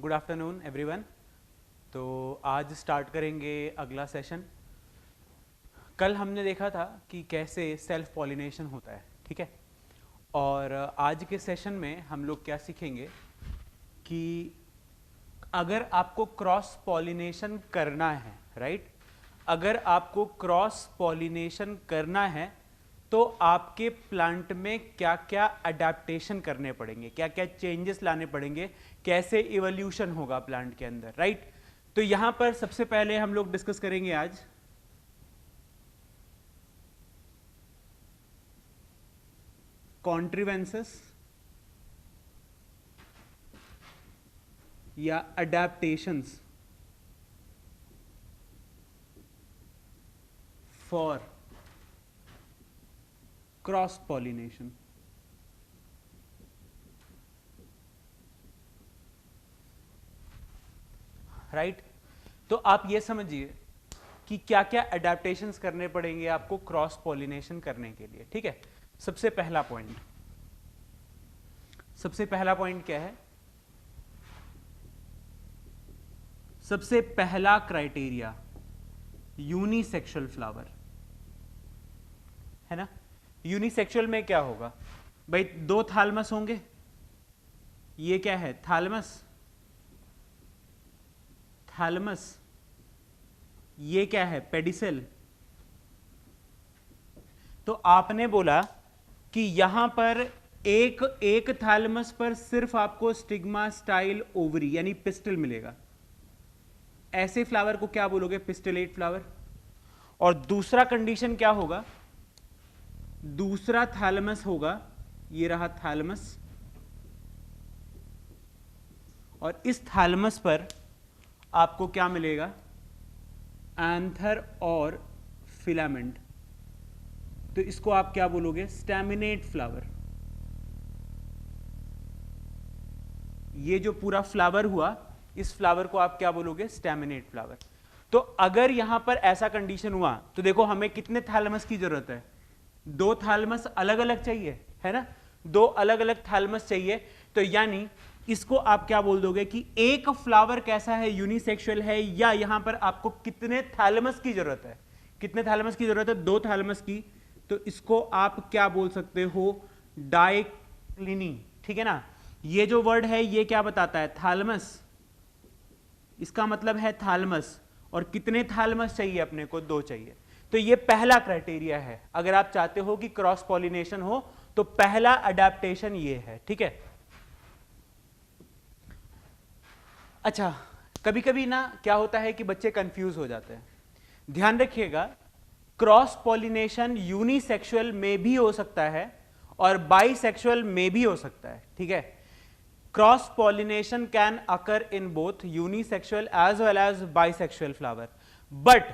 Good afternoon everyone. तो आज start करेंगे अगला सेशन। कल हमने देखा था कि कैसे सेल्फ पॉलिनेशन होता है, ठीक है। और आज के सेशन में हम लोग क्या सीखेंगे कि अगर आपको क्रॉस पॉलिनेशन करना है, राइट, अगर आपको क्रॉस पॉलिनेशन करना है तो आपके प्लांट में क्या क्या अडेप्टेशन करने पड़ेंगे, क्या क्या चेंजेस लाने पड़ेंगे, कैसे इवोल्यूशन होगा प्लांट के अंदर, राइट। तो यहां पर सबसे पहले हम लोग डिस्कस करेंगे आज कॉन्ट्रीवेंसेस या adaptations for cross pollination. Right, तो आप ये समझिए कि क्या क्या अडेप्टेशंस करने पड़ेंगे आपको क्रॉस पॉलिनेशन करने के लिए, ठीक है। सबसे पहला पॉइंट क्या है? सबसे पहला क्राइटेरिया यूनिसेक्सुअल फ्लावर है ना। यूनिसेक्सुअल में क्या होगा भाई? दो थालमस होंगे। ये क्या है? थैलमस। ये क्या है? पेडिसेल। तो आपने बोला कि यहां पर एक थैलमस पर सिर्फ आपको स्टिग्मा स्टाइल ओवरी यानी पिस्टल मिलेगा। ऐसे फ्लावर को क्या बोलोगे? पिस्टलेट फ्लावर। और दूसरा कंडीशन क्या होगा? दूसरा थैलमस होगा, ये रहा थैलमस, और इस थैलमस पर आपको क्या मिलेगा? एंथर और फिलामेंट। तो इसको आप क्या बोलोगे? Staminate flower. ये जो पूरा फ्लावर हुआ, इस फ्लावर को आप क्या बोलोगे? Staminate flower. तो अगर यहां पर ऐसा कंडीशन हुआ तो देखो हमें कितने थैलमस की जरूरत है? दो थैलमस अलग अलग चाहिए, है ना। दो अलग अलग थैलमस चाहिए। तो यानी इसको आप क्या बोल दोगे कि एक फ्लावर कैसा है? यूनिसेक्सुअल है। या यहां पर आपको कितने थैलमस की जरूरत है? कितने थैलमस की जरूरत है? दो थैलमस की। तो इसको आप क्या बोल सकते हो? डाइक्लिनी, ठीक है ना। ये जो वर्ड है ये क्या बताता है? थैलमस। इसका मतलब है थैलमस। और कितने थैलमस चाहिए अपने को? दो चाहिए। तो ये पहला क्राइटेरिया है। अगर आप चाहते हो कि क्रॉस पॉलिनेशन हो तो पहला अडेप्टेशन ये है, ठीक है। अच्छा, कभी कभी ना क्या होता है कि बच्चे कंफ्यूज हो जाते हैं। ध्यान रखिएगा, क्रॉस पॉलिनेशन यूनिसेक्सुअल में भी हो सकता है और बाइसेक्सुअल में भी हो सकता है, ठीक है। Cross pollination can occur in both unisexual as well as bisexual flower. But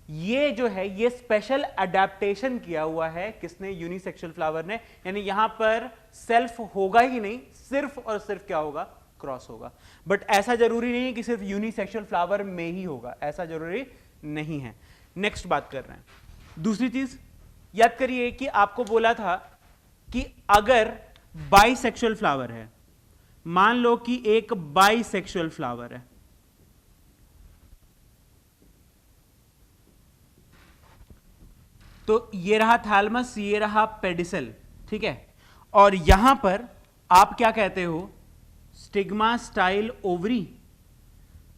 ये जो है ये स्पेशल अडेप्टेशन किया हुआ है किसने? यूनिसेक्सुअल फ्लावर ने। यानी यहां पर सेल्फ होगा ही नहीं, सिर्फ और सिर्फ क्या होगा? क्रॉस होगा। बट ऐसा जरूरी नहीं है कि सिर्फ यूनिसेक्सुअल फ्लावर में ही होगा, ऐसा जरूरी नहीं है। नेक्स्ट बात कर रहे हैं। दूसरी चीज याद करिए कि आपको बोला था कि अगर बाइसेक्सुअल फ्लावर है, मान लो कि एक बाइसेक्सुअल फ्लावर है, तो ये रहा थैलमस, ये रहा पेडिसल, ठीक है। और यहां पर आप क्या कहते हो? Stigma style ovary.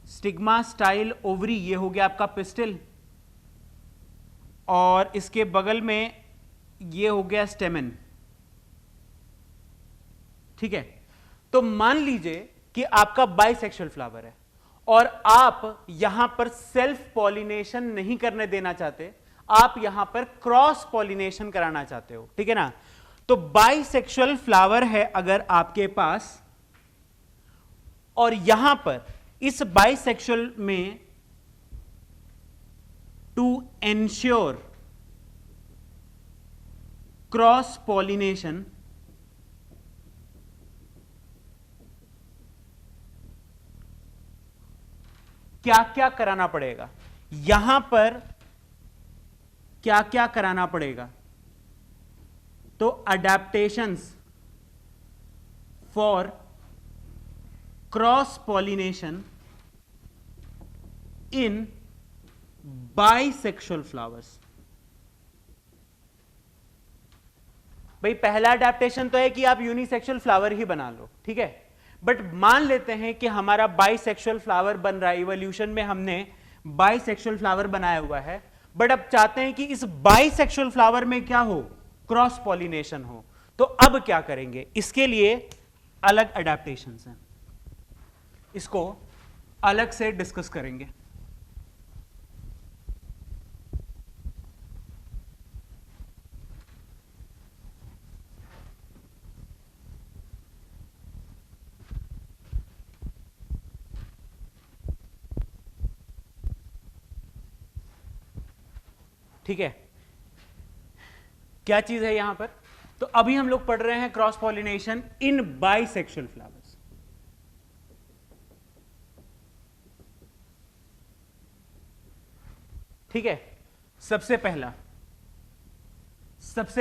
Stigma style ovary ये हो गया आपका पिस्टल, और इसके बगल में ये हो गया स्टेमन, ठीक है। तो मान लीजिए कि आपका बाइसेक्सुअल फ्लावर है और आप यहां पर सेल्फ पॉलिनेशन नहीं करने देना चाहते, आप यहां पर क्रॉस पॉलिनेशन कराना चाहते हो, ठीक है ना। तो बाइसेक्सुअल फ्लावर है अगर आपके पास, और यहां पर इस बाइसेक्सुअल में टू एंश्योर क्रॉस पॉलिनेशन क्या क्या कराना पड़ेगा? यहां पर क्या क्या कराना पड़ेगा? तो adaptations for cross pollination in bisexual flowers. भाई पहला अडेप्टेशन तो है कि आप यूनिसेक्सुअल फ्लावर ही बना लो, ठीक है, बट मान लेते हैं कि हमारा बाइसेक्सुअल फ्लावर बन रहा है, इवोल्यूशन में हमने बाइसेक्सुअल फ्लावर बनाया हुआ है, बट अब चाहते हैं कि इस बाइसेक्सुअल फ्लावर में क्या हो, क्रॉस पॉलिनेशन हो। तो अब क्या करेंगे, इसके लिए अलग अडेप्टेशंस हैं, इसको अलग से डिस्कस करेंगे। ठीक है, क्या चीज है यहां पर, तो अभी हम लोग पढ़ रहे हैं cross pollination in bisexual flowers. ठीक है, सबसे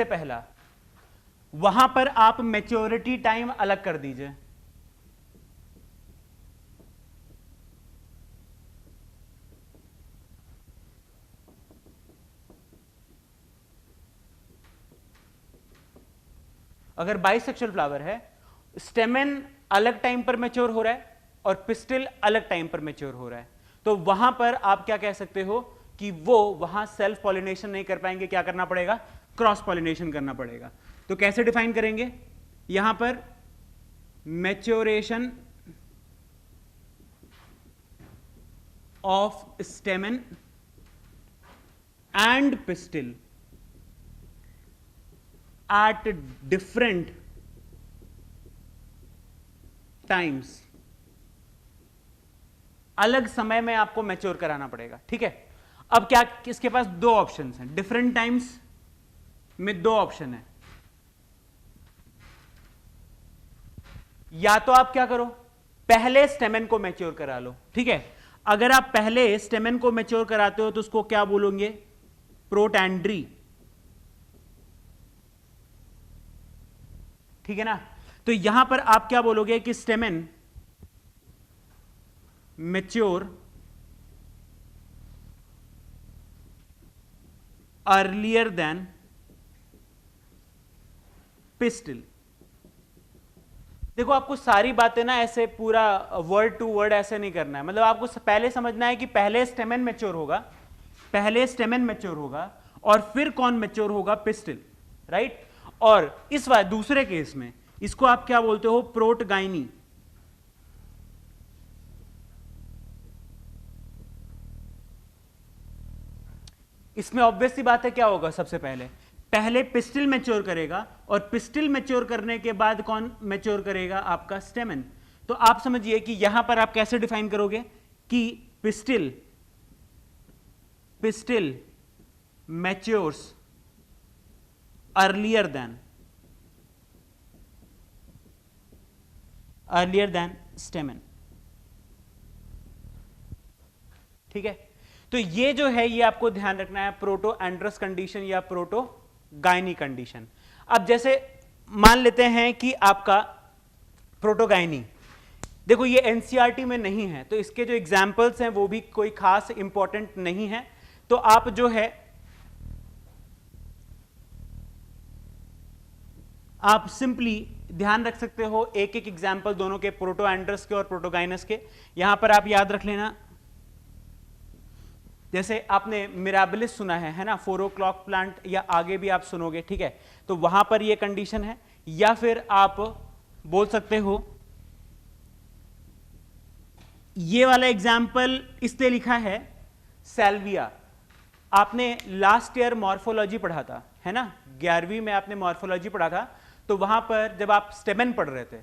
पहला वहां पर आप मैच्योरिटी टाइम अलग कर दीजिए। अगर बाइसेक्सुअल फ्लावर है, स्टेमेन अलग टाइम पर मैच्योर हो रहा है और पिस्टिल अलग टाइम पर मैच्योर हो रहा है, तो वहां पर आप क्या कह सकते हो कि वो वहां सेल्फ पॉलिनेशन नहीं कर पाएंगे, क्या करना पड़ेगा, क्रॉस पॉलिनेशन करना पड़ेगा। तो कैसे डिफाइन करेंगे, यहां पर maturation of stamen and pistil at different times, अलग समय में आपको मैच्योर कराना पड़ेगा। ठीक है, अब क्या, किसके पास दो ऑप्शंस हैं, डिफरेंट टाइम्स में दो ऑप्शन है, या तो आप क्या करो, पहले स्टेमेन को मैच्योर करा लो। ठीक है, अगर आप पहले स्टेमेन को मैच्योर कराते हो तो उसको क्या बोलोगे, प्रोटैंड्री। ठीक है ना, तो यहां पर आप क्या बोलोगे कि stamen mature earlier than pistil. देखो आपको सारी बातें ना ऐसे पूरा वर्ड टू वर्ड ऐसे नहीं करना है, मतलब आपको पहले समझना है कि पहले स्टेमेन मैच्योर होगा और फिर कौन मैच्योर होगा, पिस्टिल, राइट। और इस बार दूसरे केस में इसको आप क्या बोलते हो, प्रोटगाइनी। इसमें ऑब्वियस सी बात है, क्या होगा, सबसे पहले पिस्टिल मैच्योर करेगा और पिस्टिल मैच्योर करने के बाद कौन मैच्योर करेगा, आपका स्टेमेन। तो आप समझिए कि यहां पर आप कैसे डिफाइन करोगे कि pistil matures earlier than stamen. ठीक है, तो ये जो है ये आपको ध्यान रखना है, प्रोटो एंड्रस कंडीशन या प्रोटोगाइनी कंडीशन। अब जैसे मान लेते हैं कि आपका प्रोटोगाइनी, देखो ये एनसीईआरटी में नहीं है, तो इसके जो एग्जाम्पल्स हैं वो भी कोई खास इंपॉर्टेंट नहीं है, तो आप जो है आप सिंपली ध्यान रख सकते हो एक एक एग्जाम्पल दोनों के, प्रोटो एंड्रस के और प्रोटोगाइनस के। यहां पर आप याद रख लेना, जैसे आपने मिराबिलिस सुना है ना, 4 o'clock प्लांट, या आगे भी आप सुनोगे, ठीक है, तो वहां पर ये कंडीशन है। या फिर आप बोल सकते हो, ये वाला एग्जाम्पल इसलिए लिखा है, सैल्विया। आपने लास्ट ईयर मॉर्फोलॉजी पढ़ा था, है ना, 11वीं में आपने मॉर्फोलॉजी पढ़ा था, तो वहां पर जब आप स्टेमेन पढ़ रहे थे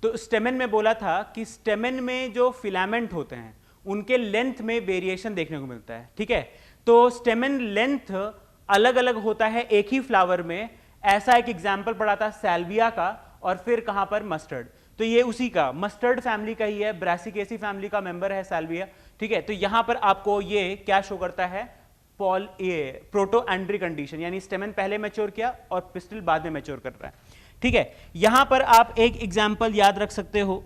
तो स्टेमेन में बोला था कि स्टेमेन में जो फिलामेंट होते हैं उनके लेंथ में वेरिएशन देखने को मिलता है। ठीक है, तो स्टेमेन लेंथ अलग अलग होता है एक ही फ्लावर में, ऐसा एक एग्जाम्पल पढ़ा था सैल्विया का, और फिर कहां पर, मस्टर्ड। तो ये उसी का, मस्टर्ड फैमिली का ही है, ब्रासिकेसी फैमिली का मेंबर है सैल्विया। ठीक है, तो यहां पर आपको ये क्या शो करता है, प्रोटो एंड्री कंडीशन, यानी स्टेमेन पहले मैच्योर किया और पिस्टिल बाद में मैच्योर कर रहा है। ठीक है, यहां पर आप एक एग्जाम्पल याद रख सकते हो,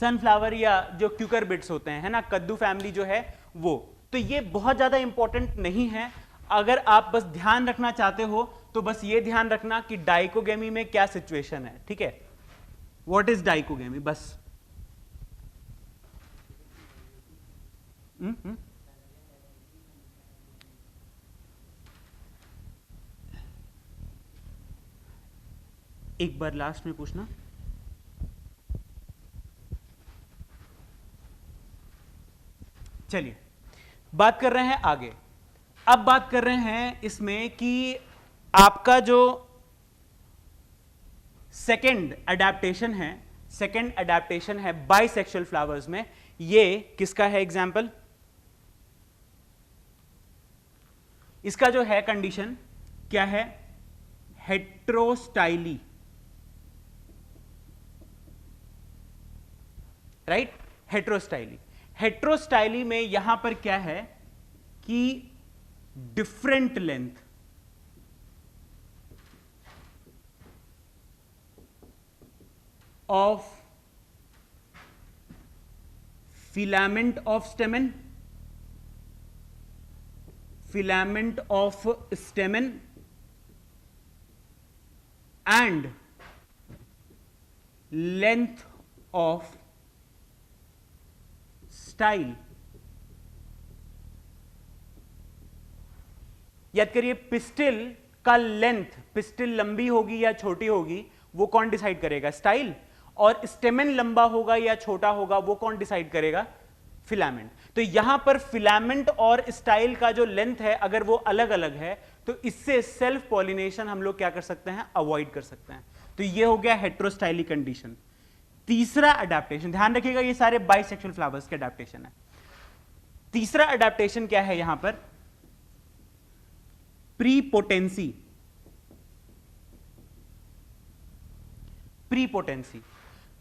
सनफ्लावर या जो क्यूकरबिट्स होते हैं, है ना, कद्दू फैमिली जो है वो। तो ये बहुत ज्यादा इंपॉर्टेंट नहीं है। अगर आप बस ध्यान रखना चाहते हो तो बस ये ध्यान रखना कि डाइकोगेमी में क्या सिचुएशन है, ठीक है। व्हाट इज डाइकोगेमी, बस। एक बार लास्ट में पूछना। चलिए बात कर रहे हैं आगे। अब बात कर रहे हैं इसमें कि आपका जो सेकेंड अडेप्टेशन है बाइसेक्सुअल फ्लावर्स में, ये किसका है एग्जाम्पल? इसका जो है कंडीशन क्या है? हेट्रोस्टाइली, राइट, हेट्रोस्टाइली। हेट्रोस्टाइली में यहां पर क्या है कि different length of filament of स्टेमन and length of style। याद करिए, पिस्टिल का लेंथ, पिस्टिल लंबी होगी या छोटी होगी वो कौन डिसाइड करेगा? स्टाइल। और स्टेमन लंबा होगा या छोटा होगा वो कौन डिसाइड करेगा? फिलामेंट। तो यहां पर फिलामेंट और स्टाइल का जो लेंथ है अगर वो अलग अलग है तो इससे सेल्फ पॉलिनेशन हम लोग क्या कर सकते हैं? अवॉइड कर सकते हैं। तो ये हो गया हेट्रोस्टाइली कंडीशन। तीसरा अडेप्टेशन, ध्यान रखिएगा ये सारे बाइसेक्सुअल फ्लावर्स के अडेप्टेशन है। तीसरा अडेप्टेशन क्या है यहां पर? प्रीपोटेंसी।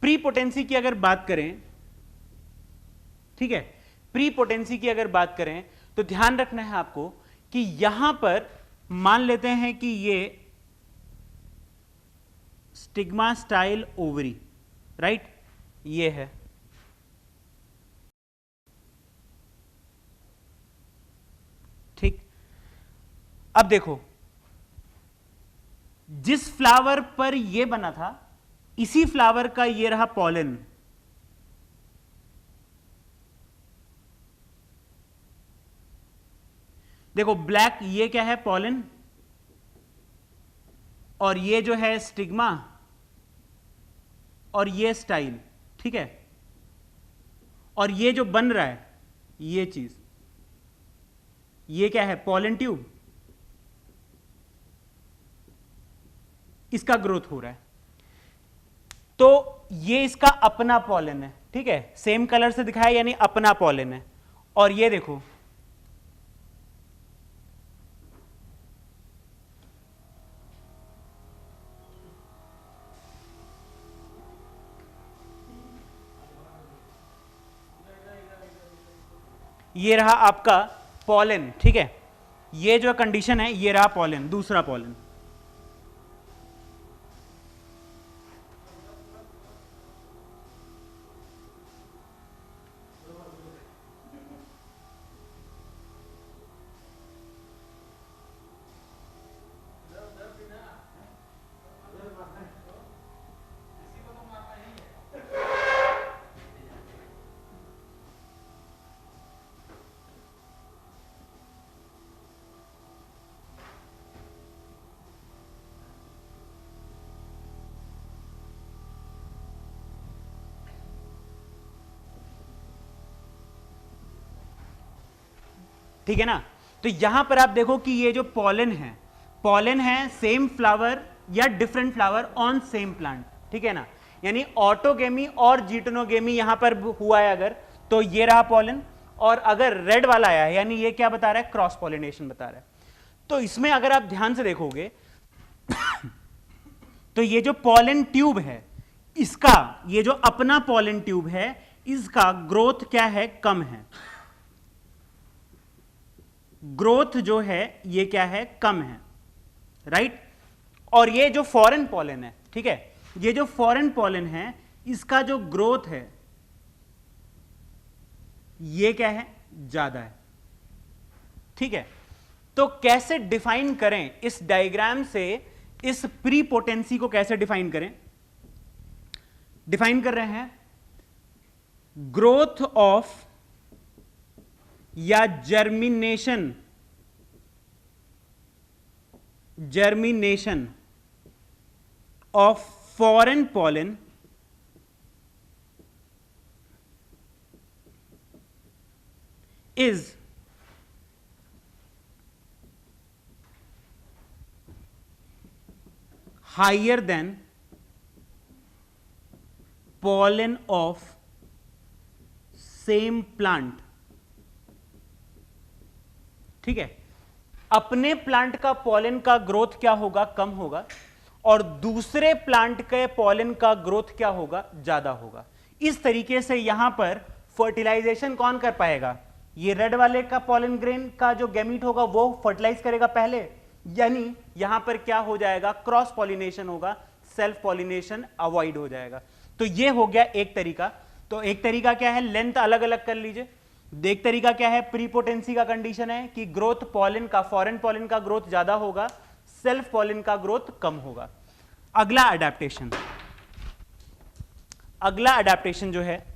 प्रीपोटेंसी की अगर बात करें, ठीक है, प्रीपोटेंसी की अगर बात करें तो ध्यान रखना है आपको कि यहां पर मान लेते हैं कि ये स्टिग्मा स्टाइल ओवरी, राइट, ये है। ठीक, अब देखो जिस फ्लावर पर ये बना था इसी फ्लावर का ये रहा पॉलन। देखो ब्लैक, ये क्या है? पॉलन। और ये जो है स्टिग्मा और ये स्टाइल, ठीक है। और ये जो बन रहा है ये चीज, ये क्या है? Pollen tube. इसका ग्रोथ हो रहा है तो ये इसका अपना पॉलन है, ठीक है, सेम कलर से दिखाया यानी अपना पॉलन है। और ये देखो ये रहा आपका पॉलन, ठीक है। ये जो कंडीशन है ये रहा पॉलन, दूसरा पॉलन। ठीक है ना। तो यहां पर आप देखो कि ये जो पॉलन है सेम फ्लावर या different flower on same plant, ठीक है ना। यानी ऑटोगेमी और जीटोनोगेमी यहां पर हुआ है अगर, तो ये रहा पॉलन। और अगर रेड वाला आया है यानी ये क्या बता रहा है? क्रॉस पॉलिनेशन बता रहा है। तो इसमें अगर आप ध्यान से देखोगे तो ये जो पॉलन ट्यूब है इसका, ये जो अपना पॉलन ट्यूब है इसका ग्रोथ क्या है? कम है। ग्रोथ जो है ये क्या है? कम है, राइट। और ये जो फॉरेन पॉलन है, ठीक है, ये जो फॉरेन पॉलन है इसका जो ग्रोथ है ये क्या है, ज्यादा है। ठीक है, तो कैसे डिफाइन करें इस डायग्राम से, इस प्रीपोटेंसी को कैसे डिफाइन करें? डिफाइन कर रहे हैं ग्रोथ ऑफ या germination of foreign pollen is higher than pollen of same plant। ठीक है, अपने प्लांट का पॉलन का ग्रोथ क्या होगा, कम होगा, और दूसरे प्लांट के पॉलन का ग्रोथ क्या होगा, ज्यादा होगा। इस तरीके से यहां पर फर्टिलाइजेशन कौन कर पाएगा? ये रेड वाले का पॉलन ग्रेन का जो गैमीट होगा वो फर्टिलाइज करेगा पहले, यानी यहां पर क्या हो जाएगा, क्रॉस पॉलिनेशन होगा, सेल्फ पॉलिनेशन अवॉइड हो जाएगा। तो ये हो गया एक तरीका। तो एक तरीका क्या है, लेंथ अलग अलग कर लीजिए। एक तरीका क्या है, प्रीपोटेंसी का कंडीशन है कि ग्रोथ पॉलन का, फॉरेन पॉलन का ग्रोथ ज्यादा होगा, सेल्फ पॉलन का ग्रोथ कम होगा। अगला अडेप्टेशन जो है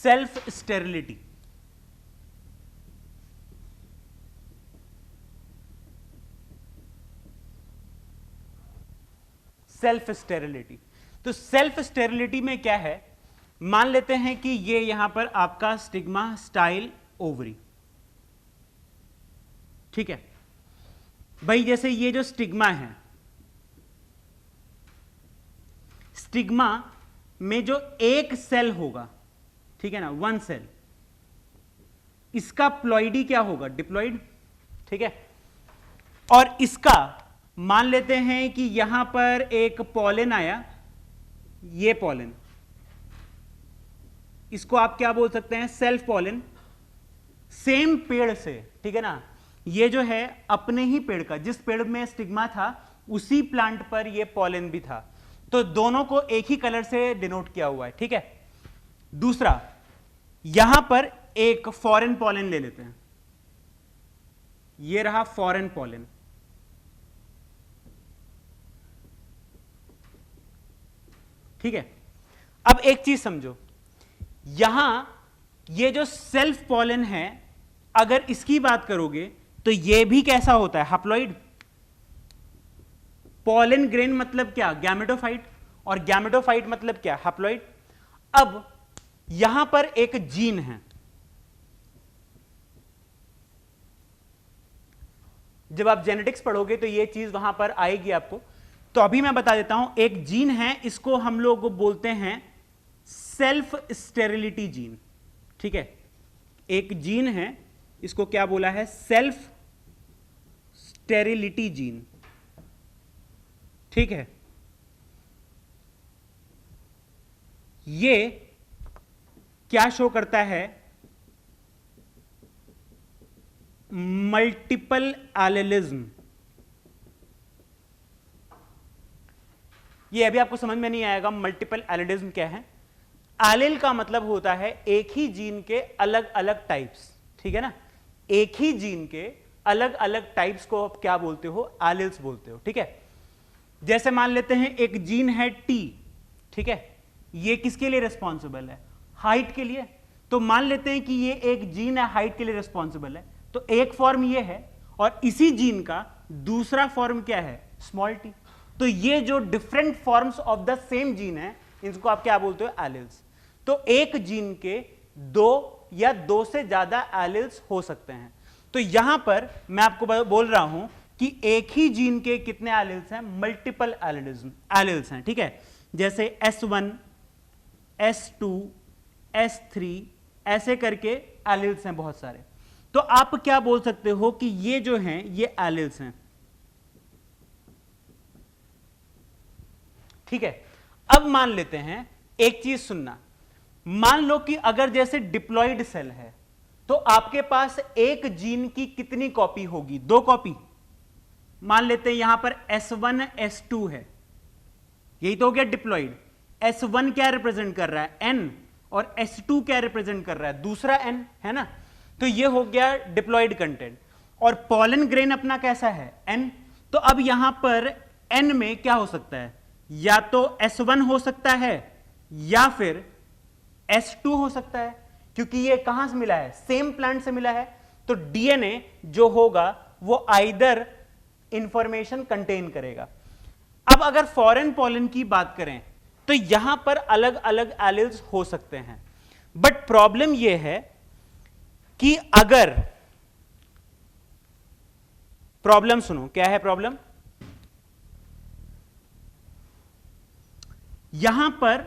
सेल्फ स्टेरिलिटी। सेल्फ स्टेरिलिटी, तो सेल्फ स्टेरिलिटी में क्या है, मान लेते हैं कि ये यहां पर आपका स्टिग्मा स्टाइल ओवरी। ठीक है भाई, जैसे ये जो स्टिग्मा है, स्टिग्मा में जो एक सेल होगा, ठीक है ना, वन सेल, इसका प्लॉइडी क्या होगा, डिप्लॉइड। ठीक है, और इसका मान लेते हैं कि यहां पर एक पॉलन आया, ये पॉलन, इसको आप क्या बोल सकते हैं, सेल्फ पॉलन, सेम पेड़ से। ठीक है ना, ये जो है अपने ही पेड़ का, जिस पेड़ में स्टिग्मा था उसी प्लांट पर ये पॉलन भी था, तो दोनों को एक ही कलर से डिनोट किया हुआ है। ठीक है, दूसरा, यहां पर एक फॉरेन पॉलन ले लेते हैं, ये रहा फॉरेन पॉलन। ठीक है, अब एक चीज समझो, यहां ये जो सेल्फ पॉलन है, अगर इसकी बात करोगे तो ये भी कैसा होता है, हैप्लॉइड। पॉलन ग्रेन मतलब क्या, गैमेटोफाइट, और गैमेटोफाइट मतलब क्या, हैप्लॉइड। अब यहां पर एक जीन है, जब आप जेनेटिक्स पढ़ोगे तो ये चीज वहां पर आएगी आपको, तो अभी मैं बता देता हूं, एक जीन है, इसको हम लोग बोलते हैं सेल्फ स्टेरिलिटी जीन। ठीक है, एक जीन है, इसको क्या बोला है, सेल्फ स्टेरिलिटी जीन। ठीक है, ये क्या शो करता है, मल्टीपल एलेलिज्म। ये अभी आपको समझ में नहीं आएगा मल्टीपल एलेलिज्म क्या है। एलेल का मतलब होता है एक ही जीन के अलग अलग टाइप्स। ठीक है ना, एक ही जीन के अलग अलग टाइप्स को आप क्या बोलते हो, एलेल्स बोलते हो। ठीक है, जैसे मान लेते हैं एक जीन है टी। ठीक है, ये किसके लिए रिस्पॉन्सिबल है, हाइट के लिए। तो मान लेते हैं कि ये एक जीन है, हाइट के लिए रिस्पॉन्सिबल है, तो एक फॉर्म ये है, और इसी जीन का दूसरा फॉर्म क्या है, स्मॉल टी। तो ये जो different forms of the same gene है, इनको आप क्या बोलते हो, एलेल्स। तो एक जीन के दो या दो से ज्यादा एलेल्स हो सकते हैं। तो यहां पर मैं आपको बोल रहा हूं कि एक ही जीन के कितने एलेल्स हैं, मल्टीपल एलेल्स हैं। ठीक है, जैसे S1, S2, S3 ऐसे करके एलिल्स हैं बहुत सारे। तो आप क्या बोल सकते हो कि ये जो हैं ये एलिल्स हैं, ठीक है। अब मान लेते हैं, एक चीज सुनना, मान लो कि अगर जैसे डिप्लॉयड सेल है तो आपके पास एक जीन की कितनी कॉपी होगी? 2 कॉपी। मान लेते हैं यहां पर S1 S2 है, यही तो हो गया डिप्लॉयड। S1 क्या रिप्रेजेंट कर रहा है? N, और S2 क्या रिप्रेजेंट कर रहा है? दूसरा N, है ना। तो ये हो गया डिप्लॉयड कंटेंट। और पॉलन ग्रेन अपना कैसा है? N। तो अब यहां पर N में क्या हो सकता है? या तो S1 हो सकता है या फिर S2 हो सकता है, क्योंकि ये कहां से मिला है? सेम प्लांट से मिला है। तो डीएनए जो होगा वो आइदर इंफॉर्मेशन कंटेन करेगा। अब अगर फॉरेन पॉलन की बात करें तो यहां पर अलग अलग एलिल्स हो सकते हैं, बट प्रॉब्लम यह है कि अगर, प्रॉब्लम सुनो, क्या है प्रॉब्लम? यहां पर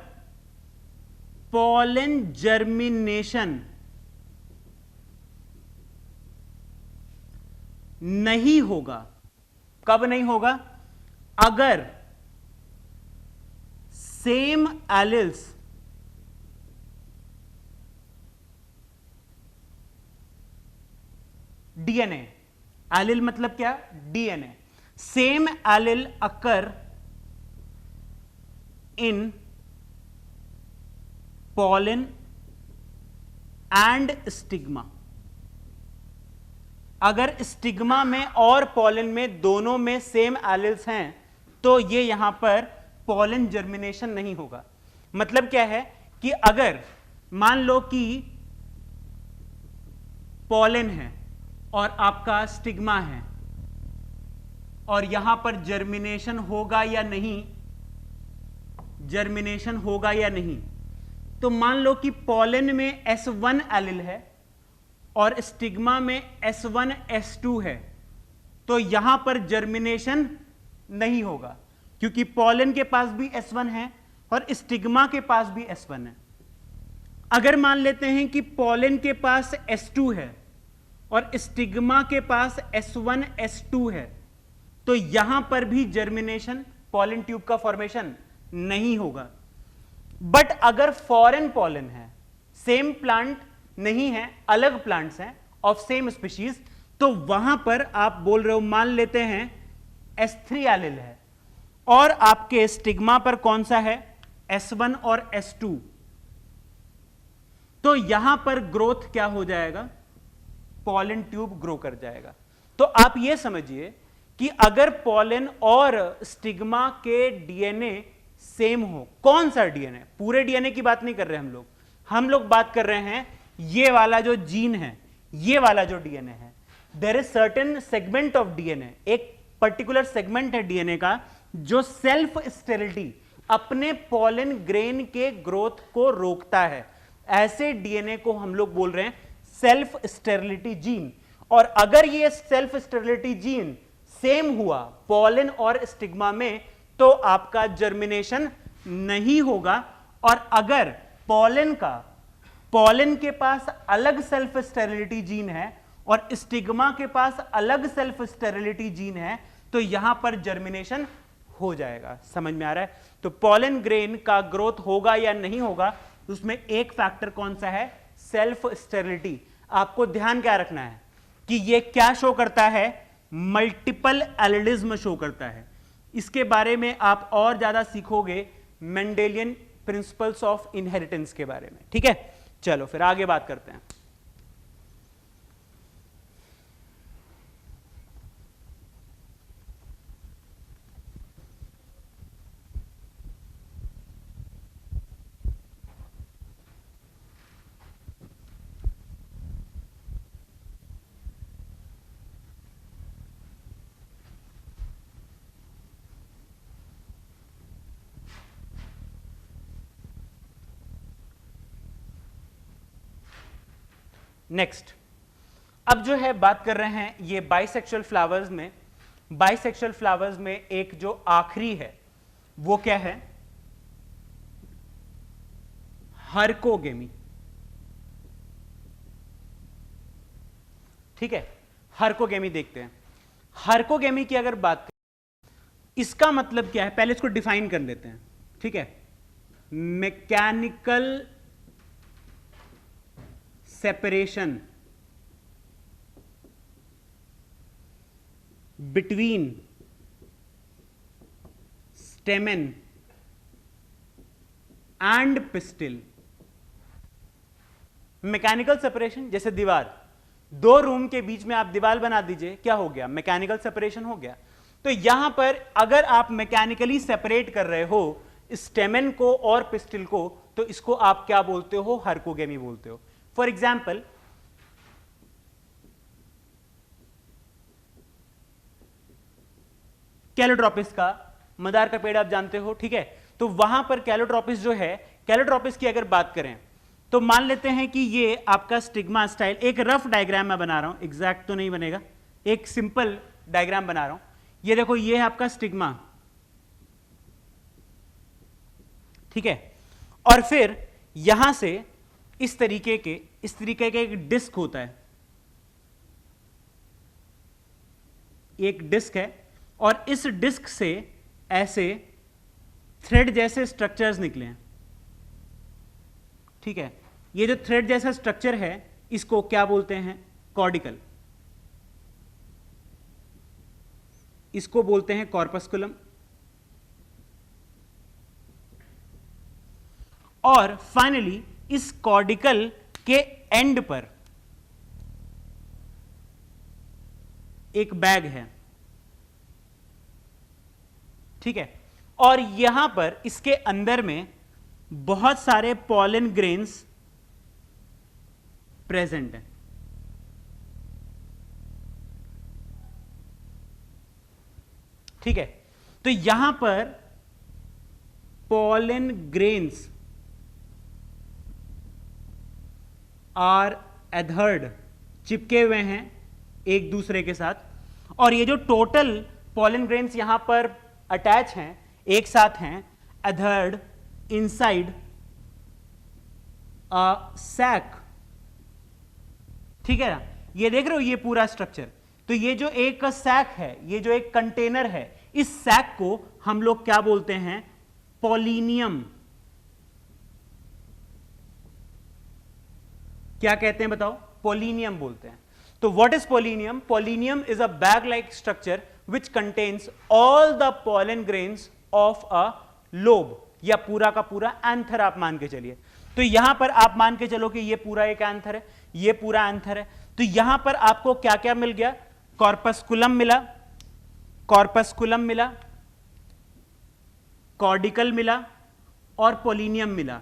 पॉलन जर्मिनेशन नहीं होगा। कब नहीं होगा? अगर सेम एलिल्स डीएनए, एलिल मतलब क्या? DNA, same allele occur in pollen and stigma. अगर स्टिग्मा में और पॉलन में दोनों में सेम एलिल्स हैं तो ये यहां पर पॉलन जर्मिनेशन नहीं होगा। मतलब क्या है कि अगर मान लो कि पॉलन है और आपका स्टिग्मा है और यहां पर जर्मिनेशन होगा या नहीं, जर्मिनेशन होगा या नहीं, तो मान लो कि पॉलन में S1 एलिल है और स्टिग्मा में S1 S2 है, तो यहां पर जर्मिनेशन नहीं होगा, क्योंकि पॉलन के पास भी S1 है और स्टिग्मा के पास भी S1 है। अगर मान लेते हैं कि पॉलन के पास S2 है और स्टिग्मा के पास S1 S2 है, तो यहां पर भी जर्मिनेशन, पॉलन ट्यूब का फॉर्मेशन नहीं होगा। बट अगर फॉरेन पॉलन है, सेम प्लांट नहीं है, अलग प्लांट्स हैं ऑफ सेम स्पीशीज, तो वहां पर आप बोल रहे हो, मान लेते हैं S3 एलिल है और आपके स्टिग्मा पर कौन सा है? S1 और S2, तो यहां पर ग्रोथ क्या हो जाएगा? पॉलन ट्यूब ग्रो कर जाएगा। तो आप यह समझिए कि अगर पॉलन और स्टिग्मा के डीएनए सेम हो, कौन सा डीएनए? पूरे डीएनए की बात नहीं कर रहे हम लोग बात कर रहे हैं ये वाला जो जीन है, ये वाला जो डीएनए है, there is certain segment of DNA, एक पर्टिकुलर सेगमेंट है डीएनए का जो सेल्फ स्टेरिलिटी, अपने पॉलन ग्रेन के ग्रोथ को रोकता है। ऐसे डीएनए को हम लोग बोल रहे हैं सेल्फ स्टेरिलिटी जीन। और अगर ये सेल्फ स्टेरिलिटी जीन सेम हुआ पॉलन और स्टिग्मा में, तो आपका जर्मिनेशन नहीं होगा। और अगर पॉलन के पास अलग सेल्फ स्टेरिलिटी जीन है और स्टिग्मा के पास अलग सेल्फ स्टेरिलिटी जीन है, तो यहां पर जर्मिनेशन हो जाएगा। समझ में आ रहा है? तो पॉलन ग्रेन का ग्रोथ होगा या नहीं होगा, उसमें एक फैक्टर कौन सा है? Self sterility. आपको ध्यान क्या रखना है कि यह क्या शो करता है? मल्टीपल एलिलिज्म शो करता है। इसके बारे में आप और ज्यादा सीखोगे मेंडेलियन प्रिंसिपल्स ऑफ इनहेरिटेंस के बारे में। ठीक है, चलो फिर आगे बात करते हैं। नेक्स्ट, अब जो है बात कर रहे हैं ये बाइसेक्सुअल फ्लावर्स में। बाइसेक्सुअल फ्लावर्स में एक जो आखिरी है वो क्या है? हर्कोगेमी। ठीक है, हार्कोगेमी देखते हैं। हार्कोगेमी की अगर बात करें, इसका मतलब क्या है, पहले इसको डिफाइन कर लेते हैं। ठीक है, mechanical separation between stamen and pistil. Mechanical separation, जैसे दीवार, दो रूम के बीच में आप दीवार बना दीजिए, क्या हो गया, मैकेनिकल सेपरेशन हो गया। तो यहां पर अगर आप मैकेनिकली सेपरेट कर रहे हो स्टेमेन को और पिस्टिल को, तो इसको आप क्या बोलते हो, हार्कोगेमी बोलते हो। फॉर एग्जाम्पल, कैलोट्रोपिस का, मदार का पेड़ आप जानते हो, ठीक है। तो वहां पर कैलोट्रोपिस जो है, कैलोट्रोपिस की अगर बात करें तो मान लेते हैं कि ये आपका स्टिग्मा स्टाइल, एक रफ डायग्राम मैं बना रहा हूं, एग्जैक्ट तो नहीं बनेगा, एक सिंपल डायग्राम बना रहा हूं। ये देखो, ये है आपका स्टिग्मा, ठीक है। और फिर यहां से इस तरीके का एक डिस्क होता है, एक डिस्क है, और इस डिस्क से ऐसे थ्रेड जैसे स्ट्रक्चर्स निकले हैं, ठीक है। ये जो थ्रेड जैसा स्ट्रक्चर है, इसको क्या बोलते हैं, कॉर्डिकल, इसको बोलते हैं कॉर्पस्कुलम। और फाइनली इस कॉर्डिकल के एंड पर एक बैग है, ठीक है। और यहां पर इसके अंदर में बहुत सारे पॉलन ग्रेन्स प्रेजेंट हैं, ठीक है। तो यहां पर पॉलन ग्रेन्स आर एडहर्ड, चिपके हुए हैं एक दूसरे के साथ, और ये जो टोटल पॉलन ग्रेन्स यहां पर अटैच हैं, एक साथ हैं, एडहर्ड इनसाइड अ सैक, ठीक है ना। ये देख रहे हो, ये पूरा स्ट्रक्चर। तो ये जो एक सैक है, ये जो एक कंटेनर है, इस सैक को हम लोग क्या बोलते हैं, पॉलिनियम। क्या कहते हैं बताओ, पॉलिनियम बोलते हैं। तो what is pollinium? Pollinium is a bag like structure which contains all the pollen grains of a lobe, या पूरा का पूरा एंथर आप मान के चलिए। तो यहां पर आप मान के चलो कि ये पूरा एक एंथर है, ये पूरा एंथर है। तो यहां पर आपको क्या क्या मिल गया, कॉर्पस्कुलम मिला, कॉर्पस्कुलम मिला, कॉर्डिकल मिला और पॉलिनियम मिला।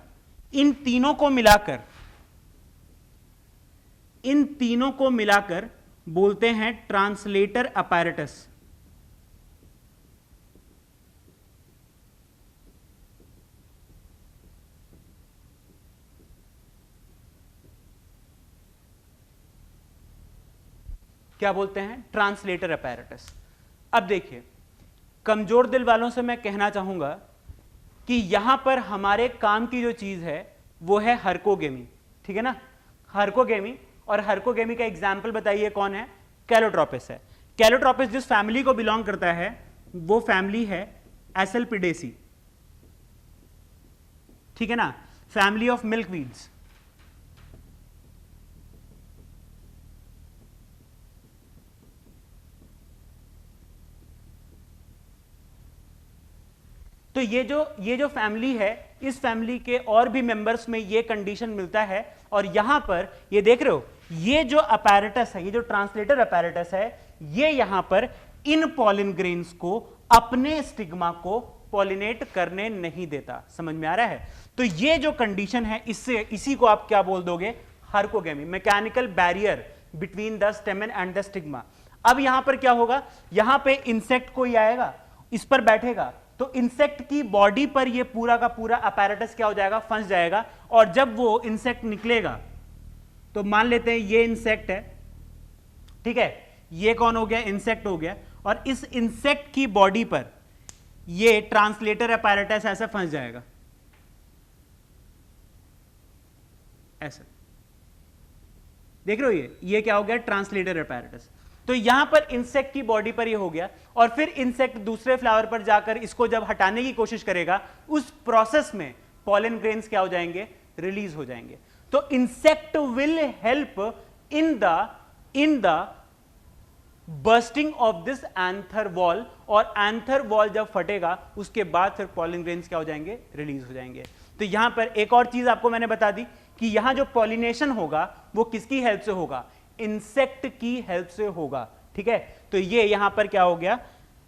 इन तीनों को मिलाकर बोलते हैं ट्रांसलेटर अपैरेटस। क्या बोलते हैं, ट्रांसलेटर अपैरेटस। अब देखिए, कमजोर दिल वालों से मैं कहना चाहूंगा कि यहां पर हमारे काम की जो चीज है वो है हार्कोगेमी, ठीक है ना, हार्कोगेमी। और हार्कोगेमी का एग्जाम्पल बताइए कौन है, कैलोट्रोपिस है। कैलोट्रोपिस जिस फैमिली को बिलोंग करता है वो फैमिली है एसल्पिडेसी, ठीक है ना, फैमिली ऑफ मिल्कवीड्स। तो ये जो फैमिली है, इस फैमिली के और भी मेंबर्स में ये कंडीशन मिलता है। और यहां पर ये देख रहे हो, ये जो अपैरेटस है, ये जो ट्रांसलेटर अपैरेटस है, ये यहां पर इन पॉलिन ग्रेन्स को अपने स्टिग्मा को पॉलिनेट करने नहीं देता। समझ में आ रहा है? तो ये जो कंडीशन है, इसी को आप क्या बोल दोगे, herkogamy, mechanical barrier between the stamen and the stigma. अब यहां पर क्या होगा, यहां पे इंसेक्ट कोई आएगा, इस पर बैठेगा, तो इंसेक्ट की बॉडी पर ये पूरा का पूरा अपैरेटस क्या हो जाएगा, फंस जाएगा। और जब वो इंसेक्ट निकलेगा, तो मान लेते हैं ये इंसेक्ट है, ठीक है, ये कौन हो गया, इंसेक्ट हो गया। और इस इंसेक्ट की बॉडी पर ये ट्रांसलेटर अपैरेटस ऐसा फंस जाएगा, ऐसा। देख रहे हो ये क्या हो गया, ट्रांसलेटर अपैरेटस। तो यहां पर इंसेक्ट की बॉडी पर ये हो गया, और फिर इंसेक्ट दूसरे फ्लावर पर जाकर इसको जब हटाने की कोशिश करेगा, उस प्रोसेस में पॉलन ग्रेन्स क्या हो जाएंगे, रिलीज हो जाएंगे। तो insect will help in the bursting of this anther wall, और एंथर वॉल जब फटेगा उसके बाद फिर पॉलन ग्रेन्स क्या हो जाएंगे, रिलीज हो जाएंगे। तो यहां पर एक और चीज आपको मैंने बता दी कि यहां जो पॉलिनेशन होगा वो किसकी हेल्प से होगा, इंसेक्ट की हेल्प से होगा। ठीक है, तो ये यहां पर क्या हो गया,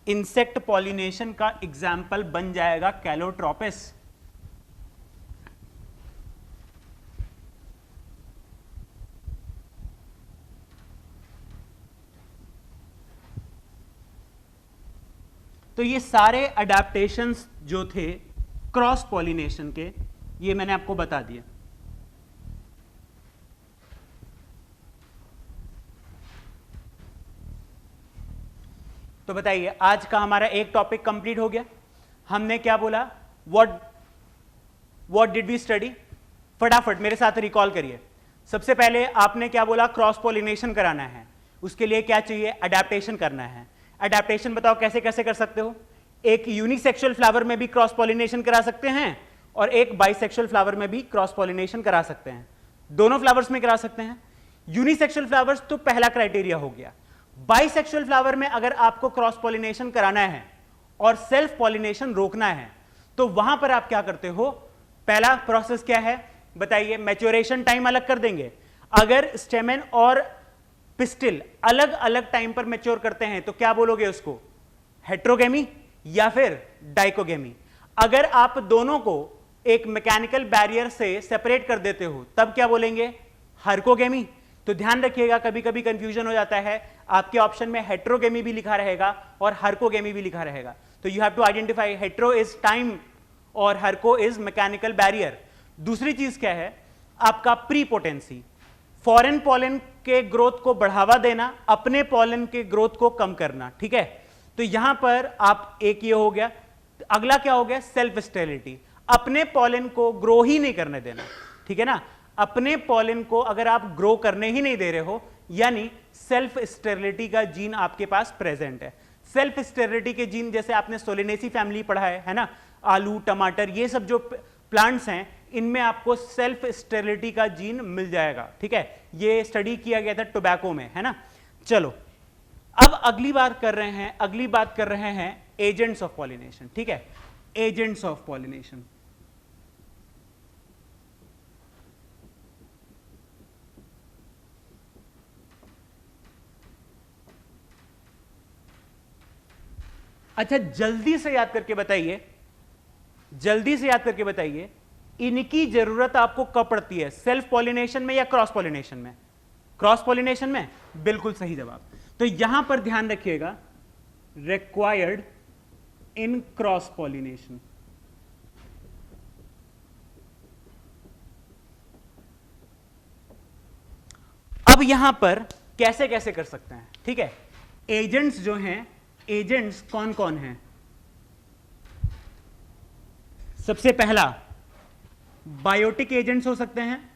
इंसेक्ट पॉलिनेशन का एग्जाम्पल बन जाएगा कैलोट्रोपिस। तो ये सारे अडेप्टेशंस जो थे क्रॉस पॉलिनेशन के, ये मैंने आपको बता दिया। तो बताइए, आज का हमारा एक टॉपिक कंप्लीट हो गया। हमने क्या बोला, व्हाट डिड वी स्टडी, फटाफट मेरे साथ रिकॉल करिए। सबसे पहले आपने क्या बोला, क्रॉस पॉलिनेशन कराना है, उसके लिए क्या चाहिए, अडेप्टेशन करना है। अडेप्टेशन बताओ कैसे कैसे कर सकते हो। एक यूनिसेक्सुअल फ्लावर में भी क्रॉस पॉलिनेशन करा सकते हैं, और एक बाइसेक्सुअल फ्लावर में भी क्रॉस पॉलिनेशन करा सकते हैं। दोनों फ्लावर्स में करा सकते हैं। यूनिसेक्सुअल फ्लावर्स तो पहला क्राइटेरिया हो गया। बाइसेक्सुअल फ्लावर में अगर आपको क्रॉस पॉलिनेशन कराना है और सेल्फ पॉलिनेशन रोकना है, तो वहां पर आप क्या करते हो, पहला प्रोसेस क्या है बताइए, मैच्योरेशन टाइम अलग कर देंगे। अगर स्टेमेन और पिस्टिल अलग अलग टाइम पर मैच्योर करते हैं तो क्या बोलोगे उसको, हेट्रोगेमी या फिर डाइकोगेमी। अगर आप दोनों को एक मैकेनिकल बैरियर से सेपरेट कर देते हो तब क्या बोलेंगे, हार्कोगेमी। तो ध्यान रखिएगा, कभी कभी कंफ्यूजन हो जाता है, आपके ऑप्शन में हेट्रोगेमी भी लिखा रहेगा और हार्कोगेमी भी लिखा रहेगा। तो you have to identify, hetero is time और हार्को इज मैकेनिकल बैरियर। दूसरी चीज क्या है, आपका प्रीपोटेंसी, फॉरेन पॉलन के ग्रोथ को बढ़ावा देना, अपने पॉलन के ग्रोथ को कम करना। ठीक है, तो यहां पर आप एक ये हो गया। अगला क्या हो गया, सेल्फ स्टेरिलिटी, अपने पॉलन को ग्रो ही नहीं करने देना। ठीक है ना, अपने पॉलन को अगर आप ग्रो करने ही नहीं दे रहे हो, यानी सेल्फ स्टेरिलिटी का जीन आपके पास प्रेजेंट है। सेल्फ स्टेरिलिटी के जीन जैसे आपने सोलेनेसी फैमिली पढ़ा है ना, आलू टमाटर ये सब जो प्लांट्स हैं, इनमें आपको सेल्फ स्टेरिलिटी का जीन मिल जाएगा। ठीक है, ये स्टडी किया गया था टोबैको में, है ना। चलो अब अगली बात कर रहे हैं एजेंट्स ऑफ पॉलिनेशन। ठीक है, एजेंट्स ऑफ पॉलिनेशन। अच्छा, जल्दी से याद करके बताइए, इनकी जरूरत आपको कब पड़ती है, सेल्फ पॉलिनेशन में या क्रॉस पॉलिनेशन में? क्रॉस पॉलिनेशन में, बिल्कुल सही जवाब। तो यहां पर ध्यान रखिएगा, रिक्वायर्ड इन क्रॉस पॉलिनेशन। अब यहां पर कैसे कैसे कर सकते हैं। ठीक है, एजेंट्स जो हैं, एजेंट्स कौन कौन हैं? सबसे पहला बायोटिक एजेंट्स हो सकते हैं,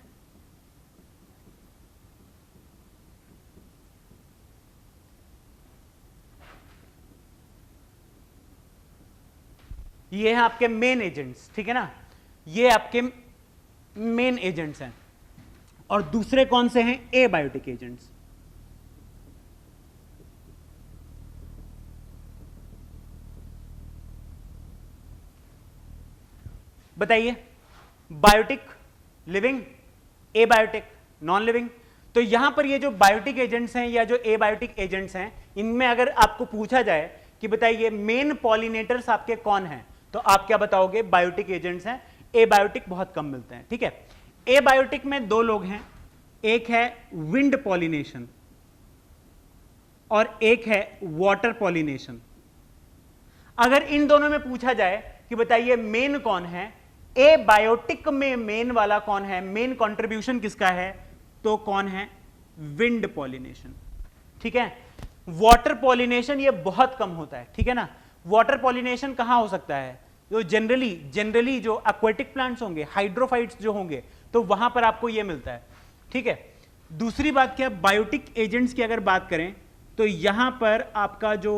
ये हैं आपके मेन एजेंट्स। ठीक है ना, ये आपके मेन एजेंट्स हैं। और दूसरे कौन से हैं, एबायोटिक एजेंट्स। बताइए, biotic living, abiotic non living. तो यहां पर ये जो बायोटिक एजेंट्स हैं या जो एबायोटिक एजेंट्स हैं, इनमें अगर आपको पूछा जाए कि बताइए मेन पॉलिनेटर्स आपके कौन हैं, तो आप क्या बताओगे, बायोटिक एजेंट्स हैं। एबायोटिक बहुत कम मिलते हैं। ठीक है, एबायोटिक में दो लोग हैं, एक है विंड पॉलिनेशन और एक है वाटर पॉलिनेशन। अगर इन दोनों में पूछा जाए कि बताइए मेन कौन है, एबायोटिक में मेन वाला कौन है, मेन कंट्रीब्यूशन किसका है, तो कौन है, विंड पॉलिनेशन। ठीक है, वाटर पॉलिनेशन ये बहुत कम होता है। ठीक है ना, वाटर पॉलिनेशन कहां हो सकता है, जो जनरली जो एक्वेटिक प्लांट्स होंगे, हाइड्रोफाइट्स जो होंगे, तो वहां पर आपको ये मिलता है। ठीक है, दूसरी बात क्या, बायोटिक एजेंट्स की अगर बात करें तो यहां पर आपका जो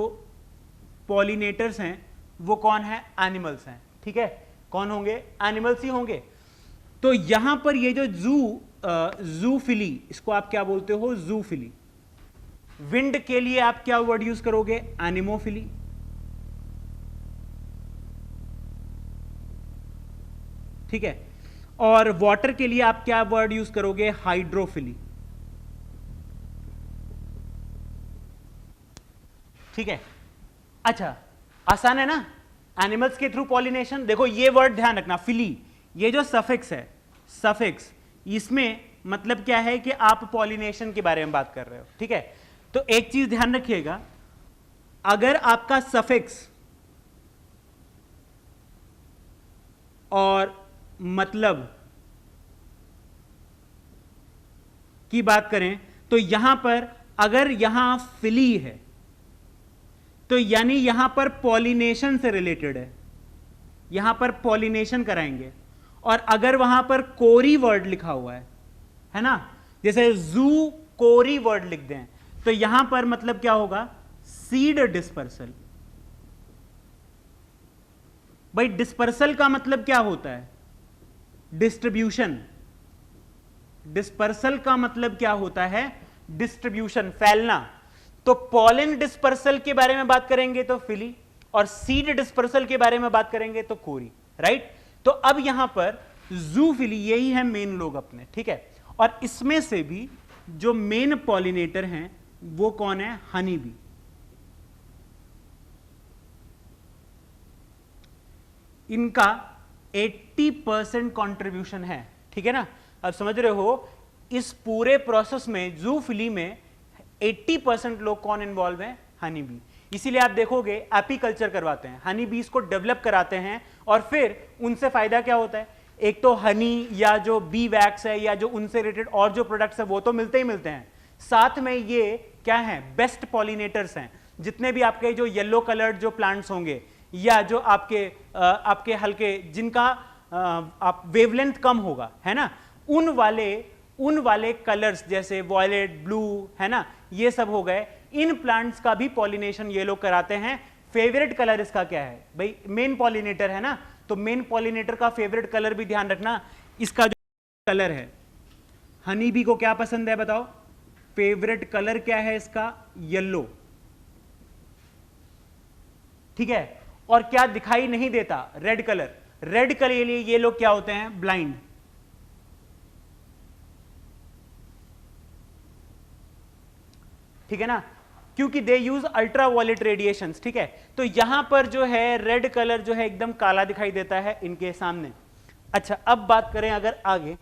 पॉलिनेटर्स हैं वो कौन है, एनिमल्स हैं, ठीक है, कौन होंगे, एनिमल्स ही होंगे। तो यहां पर ये जो जूफिली, इसको आप क्या बोलते हो, जूफिली। विंड के लिए आप क्या वर्ड यूज करोगे, एनिमोफिली। ठीक है, और वाटर के लिए आप क्या वर्ड यूज करोगे, हाइड्रोफिली। ठीक है, अच्छा, आसान है ना, एनिमल्स के थ्रू पॉलिनेशन। देखो ये वर्ड ध्यान रखना, फिली, ये जो सफिक्स है, सफिक्स, इसमें मतलब क्या है कि आप पॉलिनेशन के बारे में बात कर रहे हो। ठीक है, तो एक चीज ध्यान रखिएगा, अगर आपका सफिक्स और मतलब की बात करें तो यहां पर अगर यहां फिली है तो यानी यहां पर पॉलिनेशन से रिलेटेड है, यहां पर पॉलिनेशन कराएंगे। और अगर वहां पर कोरी वर्ड लिखा हुआ है ना, जैसे जू कोरी वर्ड लिख दें, तो यहां पर मतलब क्या होगा, सीड डिस्पर्सल। भाई डिस्पर्सल का मतलब क्या होता है, डिस्ट्रीब्यूशन। डिस्पर्सल का मतलब क्या होता है, डिस्ट्रीब्यूशन, फैलना। तो पॉलन डिस्पर्सल के बारे में बात करेंगे तो फिली, और सीड डिस्पर्सल के बारे में बात करेंगे तो कोरी, राइट। तो अब यहां पर जूफिली, यही है मेन लोग अपने, ठीक है। और इसमें से भी जो मेन पॉलिनेटर हैं वो कौन है, हनी बी। इनका 80% कंट्रीब्यूशन है, ठीक है ना। अब समझ रहे हो, इस पूरे प्रोसेस में, जूफिली में 80% लोग कौन इन्वॉल्व हैं, हनी बी। इसीलिए आप देखोगे एपीकल्चर करवाते हैं, हनी बीज को डेवलप कराते हैं, और फिर उनसे फायदा क्या होता है, एक तो हनी या जो बी वैक्स है या जो उनसे रिलेटेड और जो प्रोडक्ट्स है वो तो मिलते ही मिलते हैं, साथ में ये क्या है, बेस्ट पॉलिनेटर्स हैं। जितने भी आपके जो येलो कलर्ड जो प्लांट्स होंगे या जो आपके हल्के, जिनका आप वेवलेंथ कम होगा, है ना, उन वाले कलर्स जैसे वॉयलेट, ब्लू, है ना, ये सब हो गए। इन प्लांट्स का भी पॉलिनेशन ये लोग कराते हैं। फेवरेट कलर इसका क्या है भाई, मेन पॉलिनेटर है ना, तो मेन पॉलिनेटर का फेवरेट कलर भी ध्यान रखना। इसका जो कलर है, हनी बी को क्या पसंद है बताओ, फेवरेट कलर क्या है इसका, येलो, ठीक है। और क्या दिखाई नहीं देता, रेड कलर। रेड कलर के लिए ये लोग क्या होते हैं, ब्लाइंड। ठीक है ना, क्योंकि दे यूज अल्ट्रा वायलेट रेडिएशंस, ठीक है। तो यहां पर जो है रेड कलर जो है एकदम काला दिखाई देता है इनके सामने। अच्छा, अब बात करें अगर आगे,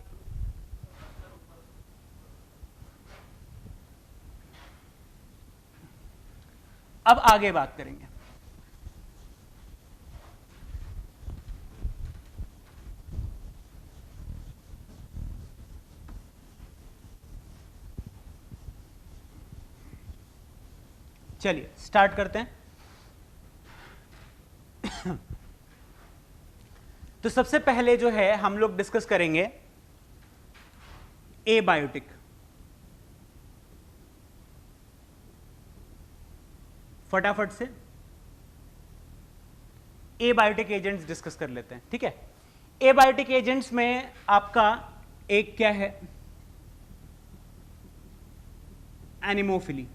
अब आगे बात करेंगे। चलिए स्टार्ट करते हैं। तो सबसे पहले जो है हम लोग डिस्कस करेंगे एबायोटिक। फटाफट से एबायोटिक एजेंट्स डिस्कस कर लेते हैं, ठीक है। एबायोटिक एजेंट्स में आपका एक क्या है, एनिमोफिली।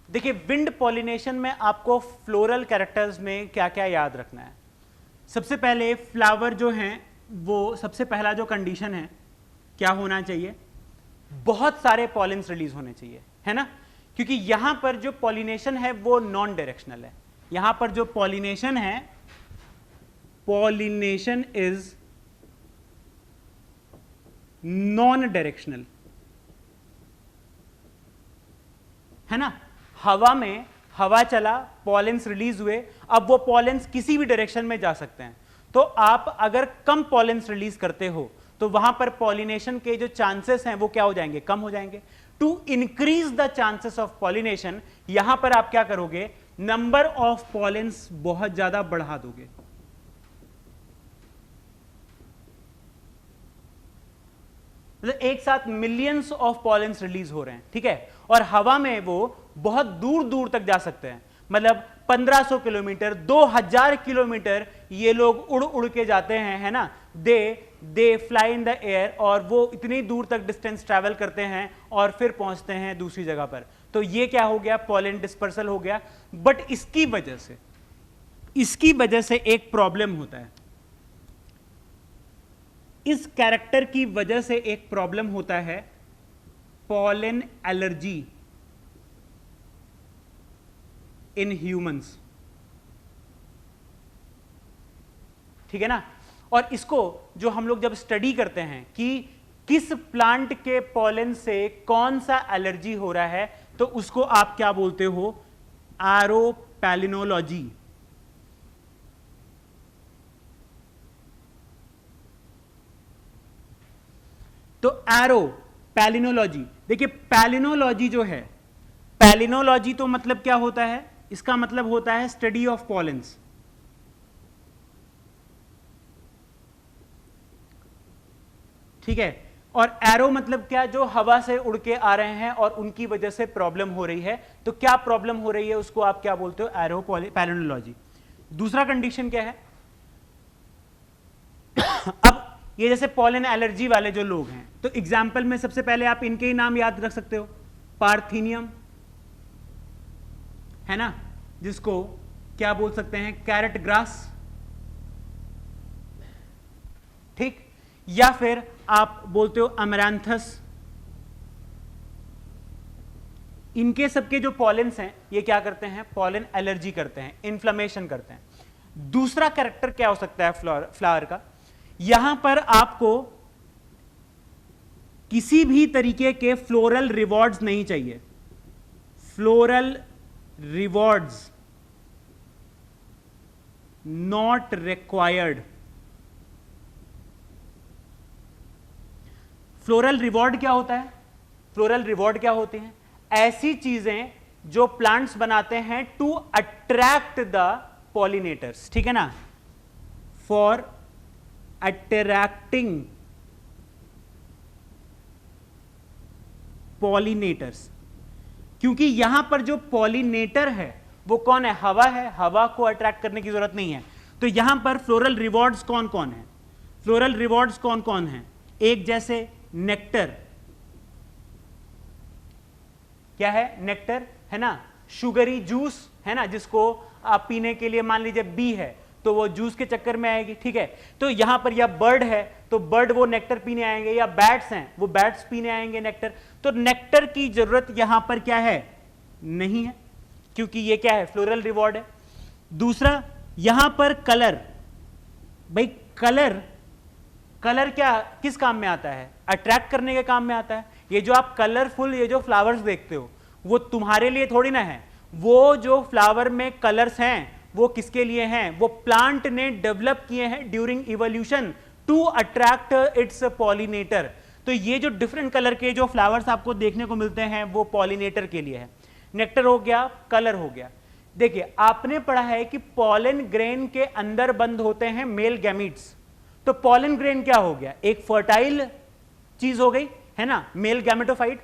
देखिए, विंड पॉलिनेशन में आपको फ्लोरल कैरेक्टर्स में क्या क्या याद रखना है। सबसे पहले फ्लावर जो हैं वो, सबसे पहला जो कंडीशन है क्या होना चाहिए, बहुत सारे पॉलिन्स रिलीज होने चाहिए, है ना, क्योंकि यहां पर जो पॉलिनेशन है वो नॉन डायरेक्शनल है। यहां पर जो पॉलिनेशन है, पॉलिनेशन इज नॉन डायरेक्शनल, है ना। हवा में हवा चला, पॉलेंस रिलीज हुए, अब वो पॉलेंस किसी भी डायरेक्शन में जा सकते हैं। तो आप अगर कम पॉलेंस रिलीज करते हो तो वहां पर पॉलिनेशन के जो चांसेस हैं वो क्या हो जाएंगे, कम हो जाएंगे। To increase the chances of pollination, यहां पर आप क्या करोगे, नंबर ऑफ पॉलेंस बहुत ज्यादा बढ़ा दोगे। मतलब एक साथ मिलियंस ऑफ पॉलेंस रिलीज हो रहे हैं, ठीक है, और हवा में वो बहुत दूर दूर तक जा सकते हैं। मतलब 1500 किलोमीटर, 2000 किलोमीटर ये लोग उड़ उड़ के जाते हैं, है ना, they fly in the air, और वो इतनी दूर तक डिस्टेंस ट्रैवल करते हैं और फिर पहुंचते हैं दूसरी जगह पर। तो ये क्या हो गया, पॉलन डिस्पर्सल हो गया। बट इसकी वजह से एक प्रॉब्लम होता है, इस कैरेक्टर की वजह से एक प्रॉब्लम होता है, पॉलन एलर्जी इन ह्यूमंस, ठीक है ना। और इसको जो हम लोग जब स्टडी करते हैं कि किस प्लांट के पॉलन से कौन सा एलर्जी हो रहा है, तो उसको आप क्या बोलते हो, एरोपैलिनोलॉजी। तो एरोपैलिनोलॉजी, देखिए पैलिनोलॉजी जो है, पैलिनोलॉजी तो मतलब क्या होता है, इसका मतलब होता है स्टडी ऑफ पॉलेंस। ठीक है, और एरो मतलब क्या, जो हवा से उड़ के आ रहे हैं और उनकी वजह से प्रॉब्लम हो रही है। तो क्या प्रॉब्लम हो रही है उसको आप क्या बोलते हो, एरोपैलिनोलॉजी। दूसरा कंडीशन क्या है, अब ये जैसे पॉलन एलर्जी वाले जो लोग हैं, तो एग्जाम्पल में सबसे पहले आप इनके ही नाम याद रख सकते हो, पार्थीनियम, है ना, जिसको क्या बोल सकते हैं, कैरेट ग्रास, ठीक, या फिर आप बोलते हो अमरांथस। इनके सबके जो पॉलेंस हैं ये क्या करते हैं, पॉलन एलर्जी करते हैं, इन्फ्लेमेशन करते हैं। दूसरा कैरेक्टर क्या हो सकता है फ्लावर का, यहां पर आपको किसी भी तरीके के फ्लोरल रिवॉर्ड्स नहीं चाहिए, floral rewards not required. Floral reward क्या होता है, फ्लोरल रिवॉर्ड क्या होते हैं, ऐसी चीजें जो प्लांट्स बनाते हैं टू अट्रैक्ट द पॉलिनेटर्स, ठीक है ना, फॉर अट्रैक्टिंग पॉलिनेटर्स। क्योंकि यहां पर जो पॉलिनेटर है वो कौन है, हवा है, हवा को अट्रैक्ट करने की जरूरत नहीं है। तो यहां पर फ्लोरल रिवॉर्ड्स कौन कौन है, फ्लोरल रिवॉर्ड्स कौन कौन है, एक जैसे नेक्टर, क्या है, नेक्टर, है ना, शुगरी जूस, है ना, जिसको आप पीने के लिए मान लीजिए बी है तो वो जूस के चक्कर में आएगी, ठीक है। तो यहां पर या बर्ड है तो बर्ड वो नेक्टर पीने आएंगे, या बैट्स हैं वो बैट्स पीने आएंगे नेक्टर। तो नेक्टर की जरूरत यहां पर क्या है, नहीं है, क्योंकि ये क्या है, फ्लोरल रिवॉर्ड है। दूसरा यहां पर कलर, भाई कलर, कलर क्या किस काम में आता है, अट्रैक्ट करने के काम में आता है। ये जो आप कलरफुल ये जो फ्लावर्स देखते हो वो तुम्हारे लिए थोड़ी ना है, वो जो फ्लावर में कलर्स हैं वो किसके लिए हैं, वो प्लांट ने डेवलप किए हैं during evolution to attract its pollinator. तो ये जो डिफरेंट कलर के जो फ्लावर्स आपको देखने को मिलते हैं वो पॉलिनेटर के लिए है। नेक्टर हो गया, कलर हो गया। देखिए आपने पढ़ा है कि पॉलन ग्रेन के अंदर बंद होते हैं मेल गैमीट्स। तो पॉलन ग्रेन क्या हो गया, एक फर्टाइल चीज हो गई, है ना, मेल गैमेटोफाइट।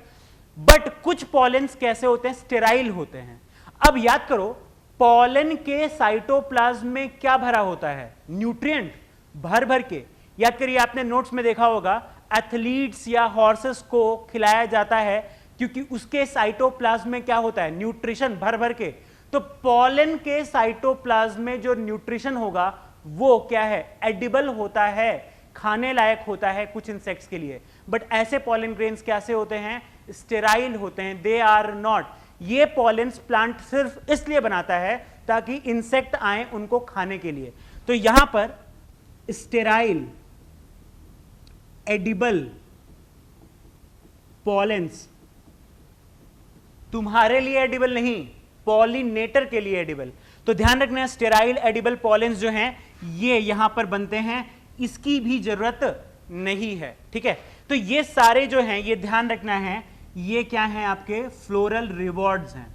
बट कुछ पॉलेंस कैसे होते हैं, स्टेराइल होते हैं। अब याद करो पॉलन के साइटोप्लाज्म में क्या भरा होता है, न्यूट्रिएंट भर भर के। याद करिए आपने नोट्स में देखा होगा एथलीट्स या हॉर्सेस को खिलाया जाता है क्योंकि उसके साइटोप्लाज्म में क्या होता है, न्यूट्रिशन भर भर के। तो पॉलन के साइटोप्लाज्म में जो न्यूट्रिशन होगा वो क्या है, एडिबल होता है, खाने लायक होता है कुछ इंसेक्ट्स के लिए। बट ऐसे पॉलन ग्रेन्स कैसे होते हैं, स्टेराइल होते हैं, दे आर नॉट। ये पॉलेंस प्लांट सिर्फ इसलिए बनाता है ताकि इंसेक्ट आए उनको खाने के लिए। तो यहां पर स्टेराइल एडिबल पॉलेंस तुम्हारे लिए एडिबल नहीं, पॉलिनेटर के लिए एडिबल। तो ध्यान रखना, स्टेराइल एडिबल पॉलेंस जो हैं ये यहां पर बनते हैं, इसकी भी जरूरत नहीं है, ठीक है। तो ये सारे जो हैं ये ध्यान रखना है, ये क्या हैं आपके फ्लोरल रिवॉर्ड्स हैं,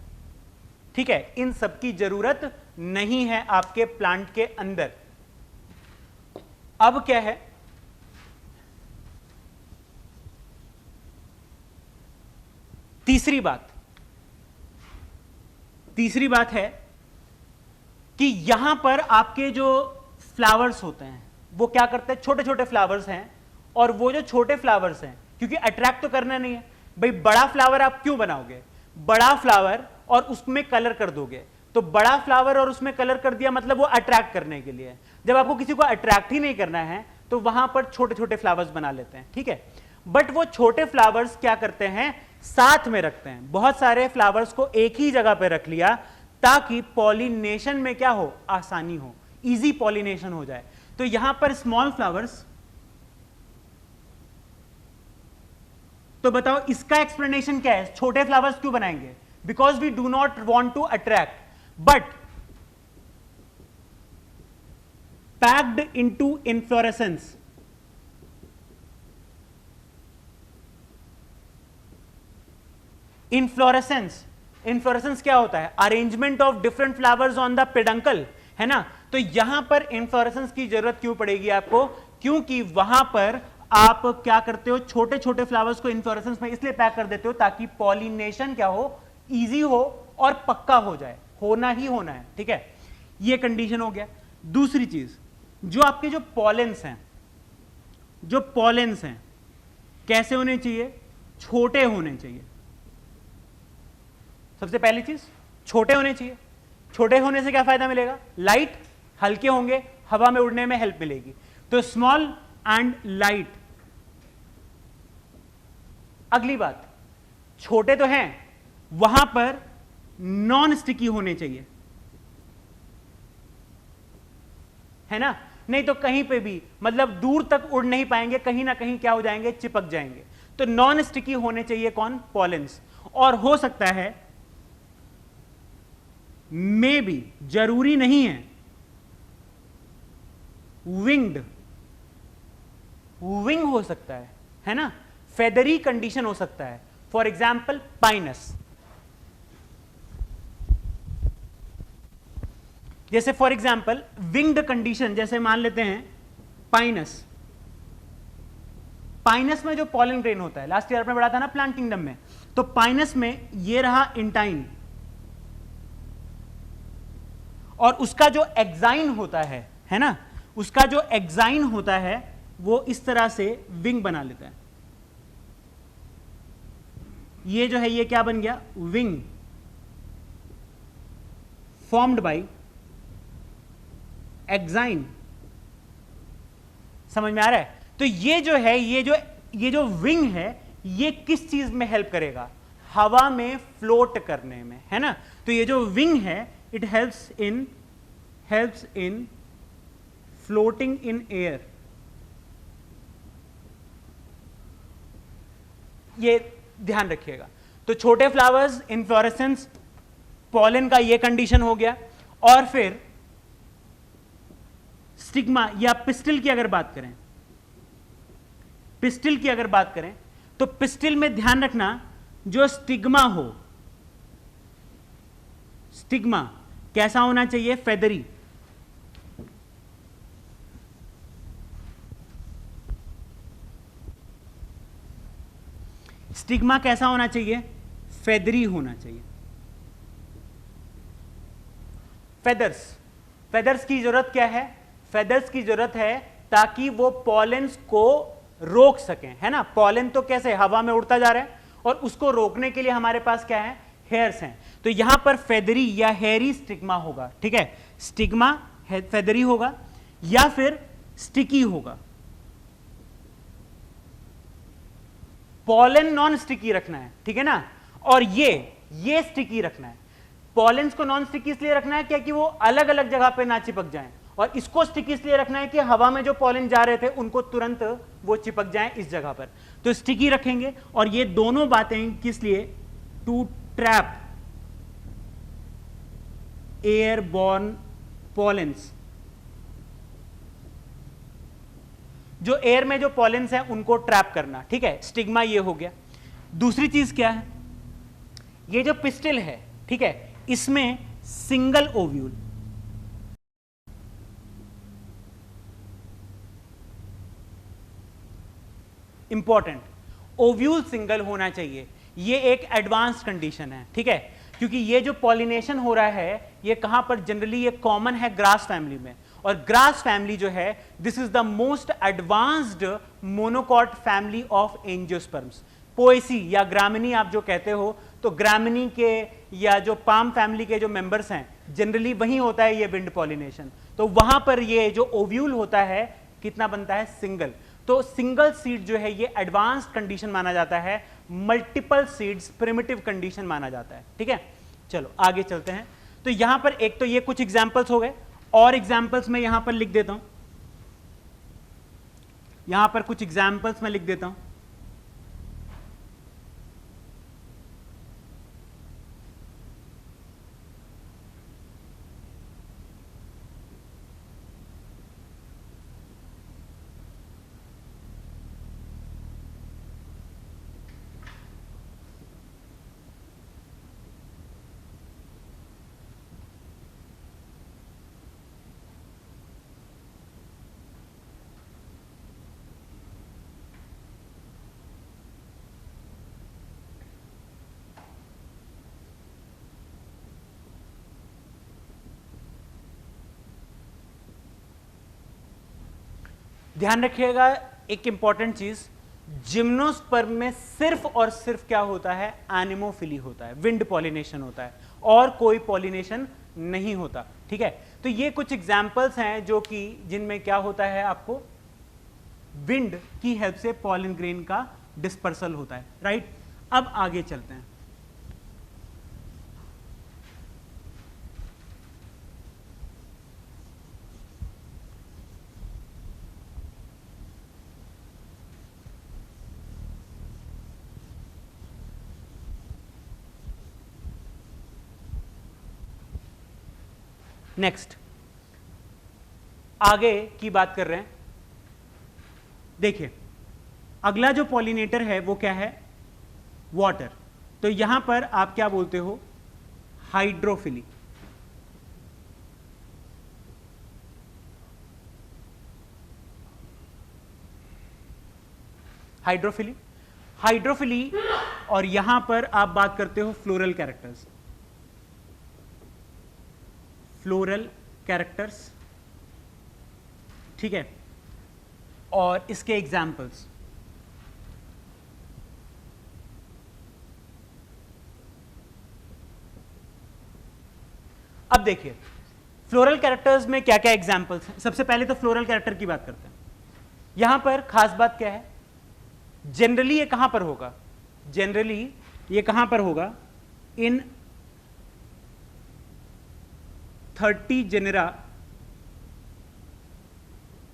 ठीक है। इन सब की जरूरत नहीं है आपके प्लांट के अंदर। अब क्या है, तीसरी बात है कि यहां पर आपके जो फ्लावर्स होते हैं वो क्या करते हैं, छोटे छोटे फ्लावर्स हैं, और वो जो छोटे फ्लावर्स हैं, क्योंकि अट्रैक्ट तो करना नहीं है भाई, बड़ा फ्लावर आप क्यों बनाओगे, बड़ा फ्लावर और उसमें कलर कर दोगे, तो बड़ा फ्लावर और उसमें कलर कर दिया मतलब वो अट्रैक्ट करने के लिए है। जब आपको किसी को अट्रैक्ट ही नहीं करना है तो वहां पर छोटे छोटे फ्लावर्स बना लेते हैं, ठीक है। बट वो छोटे फ्लावर्स क्या करते हैं, साथ में रखते हैं, बहुत सारे फ्लावर्स को एक ही जगह पे रख लिया ताकि पॉलिनेशन में क्या हो, आसानी हो, इजी पॉलिनेशन हो जाए। तो यहां पर स्मॉल फ्लावर्स, तो बताओ इसका एक्सप्लेनेशन क्या है, छोटे फ्लावर्स क्यों बनाएंगे, because we do not want to attract, but packed into inflorescence, inflorescence क्या होता है, arrangement of different flowers on the peduncle, है ना। तो यहां पर इनफ्लोरेसेंस की जरूरत क्यों पड़ेगी आपको, क्योंकि वहां पर आप क्या करते हो, छोटे छोटे फ्लावर्स को इनफ्लोरेसेंस में इसलिए पैक कर देते हो ताकि पॉलिनेशन क्या हो, इजी हो और पक्का हो जाए, होना ही होना है, ठीक है। ये कंडीशन हो गया। दूसरी चीज, जो आपके जो पॉलेंस हैं कैसे होने चाहिए, छोटे होने चाहिए। सबसे पहली चीज छोटे होने चाहिए। छोटे होने से क्या फायदा मिलेगा, लाइट, हल्के होंगे, हवा में उड़ने में हेल्प मिलेगी। तो स्मॉल एंड लाइट। अगली बात, छोटे तो हैं, वहां पर नॉन स्टिकी होने चाहिए, है ना, नहीं तो कहीं पे भी मतलब दूर तक उड़ नहीं पाएंगे, कहीं ना कहीं क्या हो जाएंगे, चिपक जाएंगे। तो नॉन स्टिकी होने चाहिए कौन, पॉलेंस। और हो सकता है, मे भी, जरूरी नहीं है, विंग हो सकता है ना, फेदरी कंडीशन हो सकता है। फॉर एग्जाम्पल पाइनस, जैसे फॉर एग्जाम्पल विंग्ड कंडीशन, जैसे मान लेते हैं पाइनस में जो पॉलन ग्रेन होता है, लास्ट ईयर आपने पढ़ा था ना प्लांट किंगडम में, तो पाइनस में ये रहा इंटाइन, और उसका जो एक्साइन होता है ना, उसका जो एक्साइन होता है वो इस तरह से विंग बना लेता है। ये जो है ये क्या बन गया, विंग फॉर्म्ड बाय एक्साइन। समझ में आ रहा है। तो ये जो है, ये जो विंग है, ये किस चीज में हेल्प करेगा, हवा में फ्लोट करने में, है ना। तो ये जो विंग है, it helps in floating in air. ये ध्यान रखिएगा। तो छोटे फ्लावर्स, इन्फ्लोरेसेंस, पॉलन का ये कंडीशन हो गया। और फिर स्टिग्मा या पिस्टिल की अगर बात करें, तो पिस्टिल में ध्यान रखना, जो स्टिग्मा हो, स्टिग्मा कैसा होना चाहिए, फेदरी। स्टिग्मा कैसा होना चाहिए, फेदरी होना चाहिए। फेदर्स की जरूरत क्या है, फेदर्स की जरूरत है ताकि वो पॉलेंस को रोक सकें, है ना। पॉलन तो कैसे हवा में उड़ता जा रहा है, और उसको रोकने के लिए हमारे पास क्या है, हेयर्स हैं। तो यहां पर फेदरी या हेयरी स्टिग्मा होगा, ठीक है। स्टिग्मा फेदरी होगा या फिर स्टिकी होगा। पॉलन नॉन स्टिकी रखना है, ठीक है ना, और ये स्टिकी रखना है। पॉलेंस को नॉन स्टिकी इसलिए रखना है क्योंकि वो अलग अलग जगह पे ना चिपक जाएं, और इसको स्टिकी इसलिए रखना है कि हवा में जो पॉलन जा रहे थे उनको तुरंत वो चिपक जाएं इस जगह पर। तो स्टिकी रखेंगे। और ये दोनों बातें किस लिए, टू trap airborne pollens, जो एयर में जो पॉलेंस है उनको ट्रैप करना, ठीक है, स्टिग्मा ये हो गया। दूसरी चीज क्या है, ये जो पिस्टिल है, ठीक है, इसमें single ovule, important, ovule single होना चाहिए। ये एक एडवांस कंडीशन है, ठीक है, क्योंकि ये जो पॉलिनेशन हो रहा है ये कहां पर जनरली ये कॉमन है ग्रास फैमिली में, और ग्रास फैमिली जो है this is the most advanced monocot family of angiosperms. Poaceae या ग्रामिनी आप जो कहते हो, तो ग्रामिनी के या जो पाम फैमिली के जो मेंबर्स हैं जनरली वहीं होता है ये विंड पॉलिनेशन, तो वहां पर ये जो ओव्यूल होता है कितना बनता है, सिंगल। तो सिंगल सीड जो है ये एडवांस्ड कंडीशन माना जाता है, मल्टीपल सीड्स प्रिमिटिव कंडीशन माना जाता है, ठीक है। चलो आगे चलते हैं। तो यहां पर एक तो ये कुछ एग्जांपल्स हो गए, और एग्जांपल्स मैं यहां पर लिख देता हूं, यहां पर कुछ एग्जांपल्स मैं लिख देता हूं। ध्यान रखिएगा एक इंपॉर्टेंट चीज, जिम्नोस्पर्म में सिर्फ और सिर्फ क्या होता है, एनिमोफिली होता है, विंड पॉलिनेशन होता है, और कोई पॉलिनेशन नहीं होता, ठीक है। तो ये कुछ एग्जांपल्स हैं जो कि जिनमें क्या होता है, आपको विंड की हेल्प से पॉलन ग्रेन का डिस्पर्सल होता है, राइट। अब आगे चलते हैं। नेक्स्ट आगे की बात कर रहे हैं। देखिए अगला जो पॉलिनेटर है वो क्या है, वाटर। तो यहां पर आप क्या बोलते हो, हाइड्रोफिली। हाइड्रोफिली, हाइड्रोफिली, और यहां पर आप बात करते हो फ्लोरल कैरेक्टर्स, फ्लोरल कैरेक्टर्स, ठीक है। और इसके एग्जाम्पल्स, अब देखिए फ्लोरल कैरेक्टर्स में क्या क्या एग्जाम्पल्स हैं। सबसे पहले तो फ्लोरल कैरेक्टर की बात करते हैं। यहां पर खास बात क्या है, जनरली ये कहां पर होगा, जनरली ये कहां पर होगा, इन 30 जेनेरा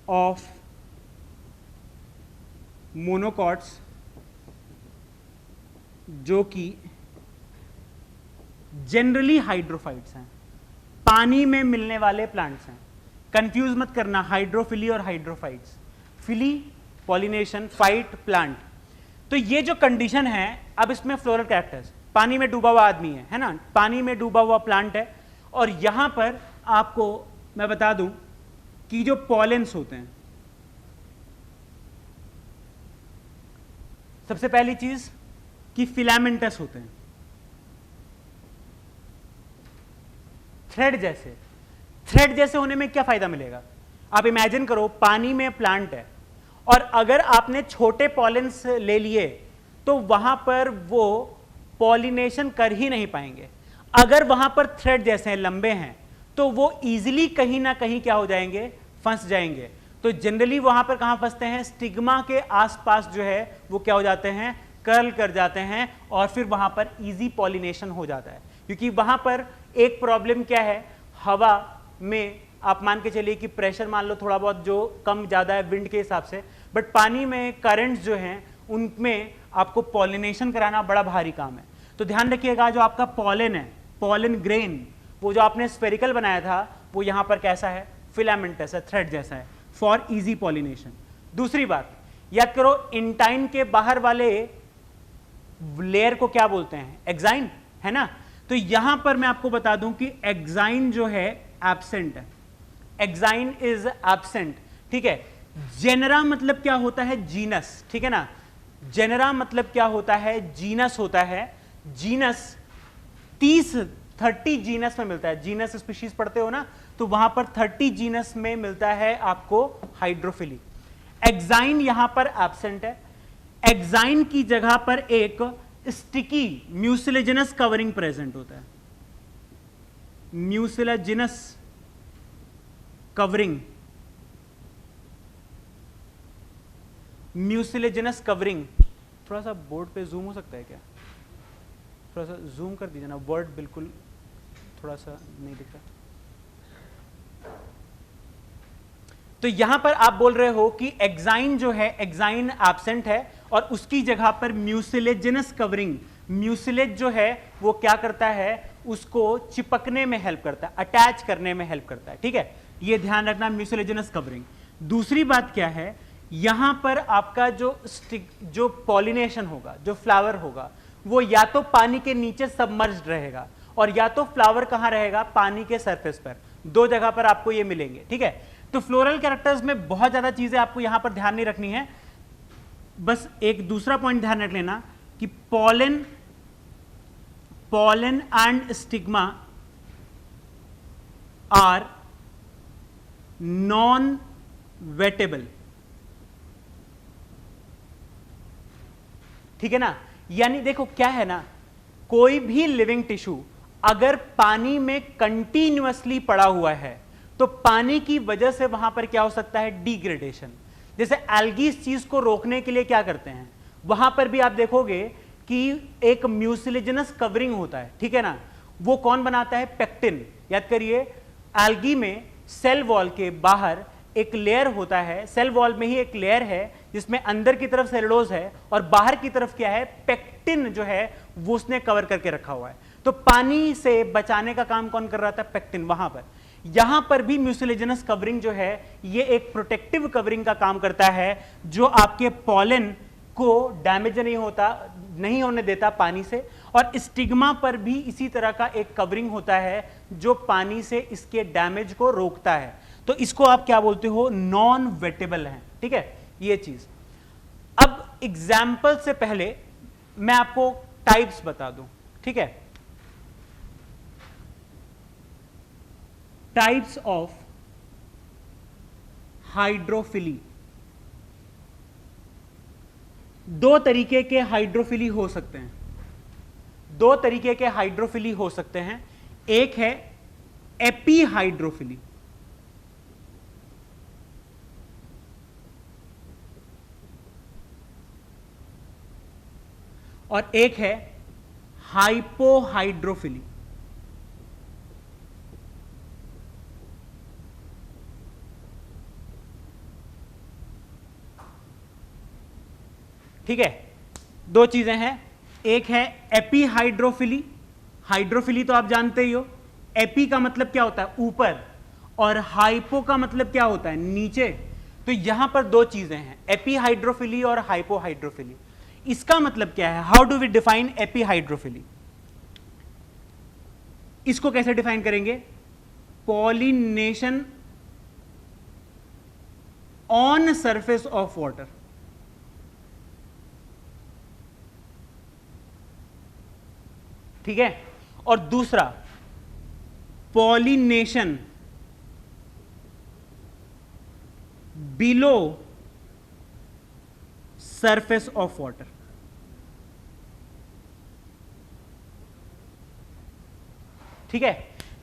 ऑफ मोनोकॉट्स जो कि जनरली हाइड्रोफाइट्स हैं, पानी में मिलने वाले प्लांट्स हैं। कंफ्यूज मत करना हाइड्रोफिली और हाइड्रोफाइट्स, फिली पॉलिनेशन, फाइट प्लांट। तो ये जो कंडीशन है, अब इसमें फ्लोरल कैरेक्टर्स, पानी में डूबा हुआ आदमी है ना, पानी में डूबा हुआ प्लांट है, और यहां पर आपको मैं बता दूं कि जो पॉलेंस होते हैं, सबसे पहली चीज कि फिलामेंटस होते हैं, थ्रेड जैसे होने में क्या फायदा मिलेगा। आप इमेजिन करो पानी में प्लांट है, और अगर आपने छोटे पॉलेंस ले लिए तो वहां पर वो पॉलिनेशन कर ही नहीं पाएंगे। अगर वहां पर थ्रेड जैसे हैं, लंबे हैं, तो वो इजीली कहीं ना कहीं क्या हो जाएंगे, फंस जाएंगे। तो जनरली वहां पर कहां फंसते हैं, स्टिग्मा के आसपास जो है वो क्या हो जाते हैं, कर्ल कर जाते हैं, और फिर वहां पर इजी पॉलिनेशन हो जाता है। क्योंकि वहां पर एक प्रॉब्लम क्या है, हवा में आप मान के चलिए कि प्रेशर मान लो थोड़ा बहुत जो कम ज्यादा है विंड के हिसाब से, बट पानी में करंट्स जो हैं उनमें आपको पॉलिनेशन कराना बड़ा भारी काम है। तो ध्यान रखिएगा जो आपका पॉलन है, पॉलन ग्रेन, वो जो आपने स्फेरिकल बनाया था वो यहां पर कैसा है, फिलामेंटस है, थ्रेड जैसा है, फॉर इजी पॉलिनेशन। दूसरी बात याद करो, इंटाइन के बाहर वाले लेयर को क्या बोलते हैं, एक्साइन, है ना। तो यहां पर मैं आपको बता दूं कि एक्साइन जो है एब्सेंट है, एक्साइन इज एब्सेंट, ठीक है। जेनरा मतलब क्या होता है, जीनस, ठीक है ना। जेनरा मतलब क्या होता है, जीनस होता है। जीनस 30 जीनस में मिलता है, जीनस स्पीशीज पढ़ते हो ना, तो वहां पर 30 जीनस में मिलता है आपको हाइड्रोफिली। एक्साइन यहां पर एब्सेंट है। एक्साइन की जगह पर एक स्टिकी म्यूसिलेजिनस कवरिंग प्रेजेंट होता है, म्यूसिलेजिनस कवरिंग, म्यूसिलेजिनस कवरिंग। थोड़ा सा बोर्ड पे जूम हो सकता है क्या, थोड़ा सा जूम कर दीजिए ना, वर्ड बिल्कुल थोड़ा सा नहीं दिख रहा। तो यहां पर आप बोल रहे हो कि एक्साइन जो है, एक्साइन एब्सेंट है और उसकी जगह पर म्यूसिलेजिनस कवरिंग, म्यूसिलेज जो है वो क्या करता है, उसको चिपकने में हेल्प करता है, अटैच करने में हेल्प करता है, ठीक है। ये ध्यान रखना, म्यूसिलेजिनस कवरिंग। दूसरी बात क्या है, यहां पर आपका जो पॉलिनेशन होगा, जो फ्लावर होगा, वो या तो पानी के नीचे सबमर्ज्ड रहेगा और या तो फ्लावर कहां रहेगा, पानी के सरफेस पर। दो जगह पर आपको ये मिलेंगे, ठीक है। तो फ्लोरल कैरेक्टर्स में बहुत ज्यादा चीजें आपको यहां पर ध्यान नहीं रखनी है, बस एक दूसरा पॉइंट ध्यान रख लेना कि pollen and stigma are non-wettable, ठीक है ना। यानी देखो क्या है ना, कोई भी लिविंग टिश्यू अगर पानी में कंटिन्यूअसली पड़ा हुआ है तो पानी की वजह से वहां पर क्या हो सकता है, डिग्रेडेशन। जैसे एल्गी इस चीज को रोकने के लिए क्या करते हैं, वहां पर भी आप देखोगे कि एक म्यूसिलेजिनस कवरिंग होता है, ठीक है ना। वो कौन बनाता है, पेक्टिन। याद करिए, एल्गी में सेल वॉल के बाहर एक लेयर होता है, सेल वॉल में ही एक लेयर है जिसमें अंदर की तरफ सेलुलोज है और बाहर की तरफ क्या है, पेक्टिन जो है वो उसने कवर करके रखा हुआ है। तो पानी से बचाने का काम कौन कर रहा था, पेक्टिन। वहां पर, यहां पर भी म्यूसिलेजिनस कवरिंग जो है ये एक प्रोटेक्टिव कवरिंग का काम करता है, जो आपके पॉलन को डैमेज नहीं होने देता पानी से। और स्टिग्मा पर भी इसी तरह का एक कवरिंग होता है जो पानी से इसके डैमेज को रोकता है। तो इसको आप क्या बोलते हो, नॉन वेटेबल है, ठीक है, ये चीज। अब एग्जाम्पल से पहले मैं आपको टाइप्स बता दूं, ठीक है। टाइप्स ऑफ हाइड्रोफिली, दो तरीके के हाइड्रोफिली हो सकते हैं, दो तरीके के हाइड्रोफिली हो सकते हैं। एक है एपीहाइड्रोफिली, और एक है हाइपोहाइड्रोफिली। ठीक है, दो चीजें हैं, एक है एपीहाइड्रोफिली। हाइड्रोफिली तो आप जानते ही हो, एपी का मतलब क्या होता है, ऊपर, और हाइपो का मतलब क्या होता है, नीचे। तो यहां पर दो चीजें हैं, एपीहाइड्रोफिली और हाइपोहाइड्रोफिली। इसका मतलब क्या है, हाउ डू वी डिफाइन एपीहाइड्रोफिली? इसको कैसे डिफाइन करेंगे, pollination on surface of water. ठीक है, और दूसरा pollination below surface of water. ठीक है,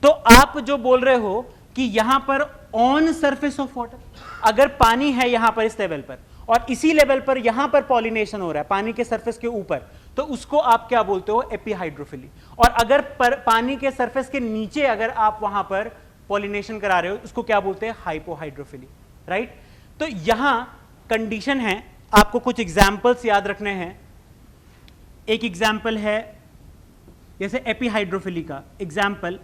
तो आप जो बोल रहे हो कि यहां पर ऑन सरफेस ऑफ वाटर, अगर पानी है यहां पर इस लेवल पर और इसी लेवल पर यहां पर पॉलिनेशन हो रहा है पानी के सरफेस के ऊपर, तो उसको आप क्या बोलते हो, एपीहाइड्रोफिली। और अगर पानी के सरफेस के नीचे अगर आप वहां पर पॉलिनेशन करा रहे हो, उसको क्या बोलते हैं, हाइपोहाइड्रोफिली। राइट, तो यहां कंडीशन है, आपको कुछ एग्जाम्पल्स याद रखने हैं। एक एग्जाम्पल है जैसे एपीहाइड्रोफिली का एग्जाम्पल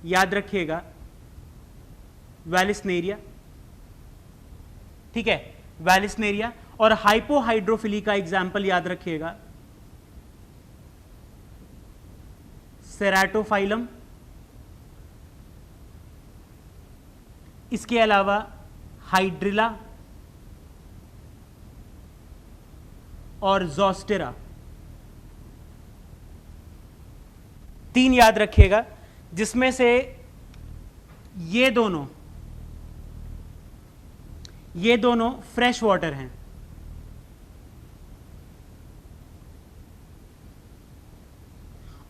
याद रखिएगा वैलिस्नेरिया, ठीक है, वैलिस्नेरिया। और हाइपोहाइड्रोफिली का एग्जाम्पल याद रखिएगा सेराटोफाइलम। इसके अलावा हाइड्रिला और ज़ोस्टेरा, 3 याद रखिएगा, जिसमें से ये दोनों फ्रेश वाटर हैं।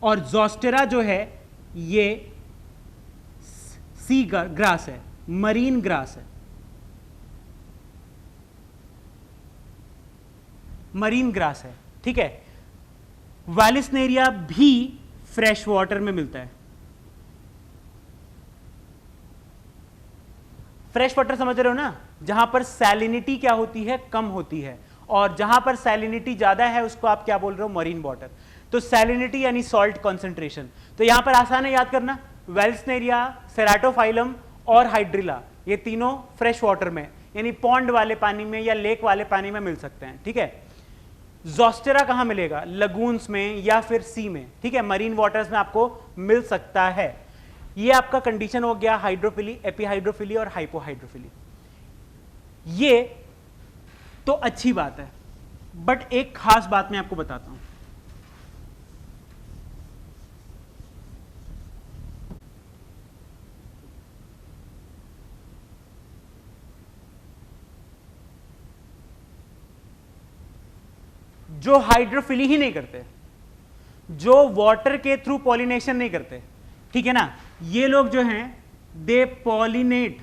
और ज़ोस्टेरा जो है ये सी ग्रास है, मरीन ग्रास है, मरीन ग्रास है, ठीक है। वैलिस्नेरिया भी फ्रेश वाटर में मिलता है। फ्रेश वाटर समझ रहे हो ना, जहां पर सैलिनिटी क्या होती है, कम होती है, और जहां पर सैलिनिटी ज्यादा है उसको आप क्या बोल रहे हो, मरीन वाटर। तो सैलिनिटी यानी सॉल्ट कॉन्सेंट्रेशन। तो यहां पर आसान है याद करना, वैलिस्नेरिया, सेराटोफाइलम और हाइड्रिला, ये तीनों फ्रेश वाटर में यानी पॉन्ड वाले पानी में या लेक वाले पानी में मिल सकते हैं, ठीक है। ज़ोस्टेरा कहां मिलेगा, लगून्स में या फिर सी में, ठीक है, मरीन वाटर्स में आपको मिल सकता है। ये आपका कंडीशन हो गया हाइड्रोफिली, एपीहाइड्रोफिली और हाइपोहाइड्रोफिली। ये तो अच्छी बात है, बट एक खास बात मैं आपको बताता हूं। जो हाइड्रोफिली ही नहीं करते, जो वाटर के थ्रू पॉलिनेशन नहीं करते, ठीक है ना, ये लोग जो हैं दे पॉलिनेट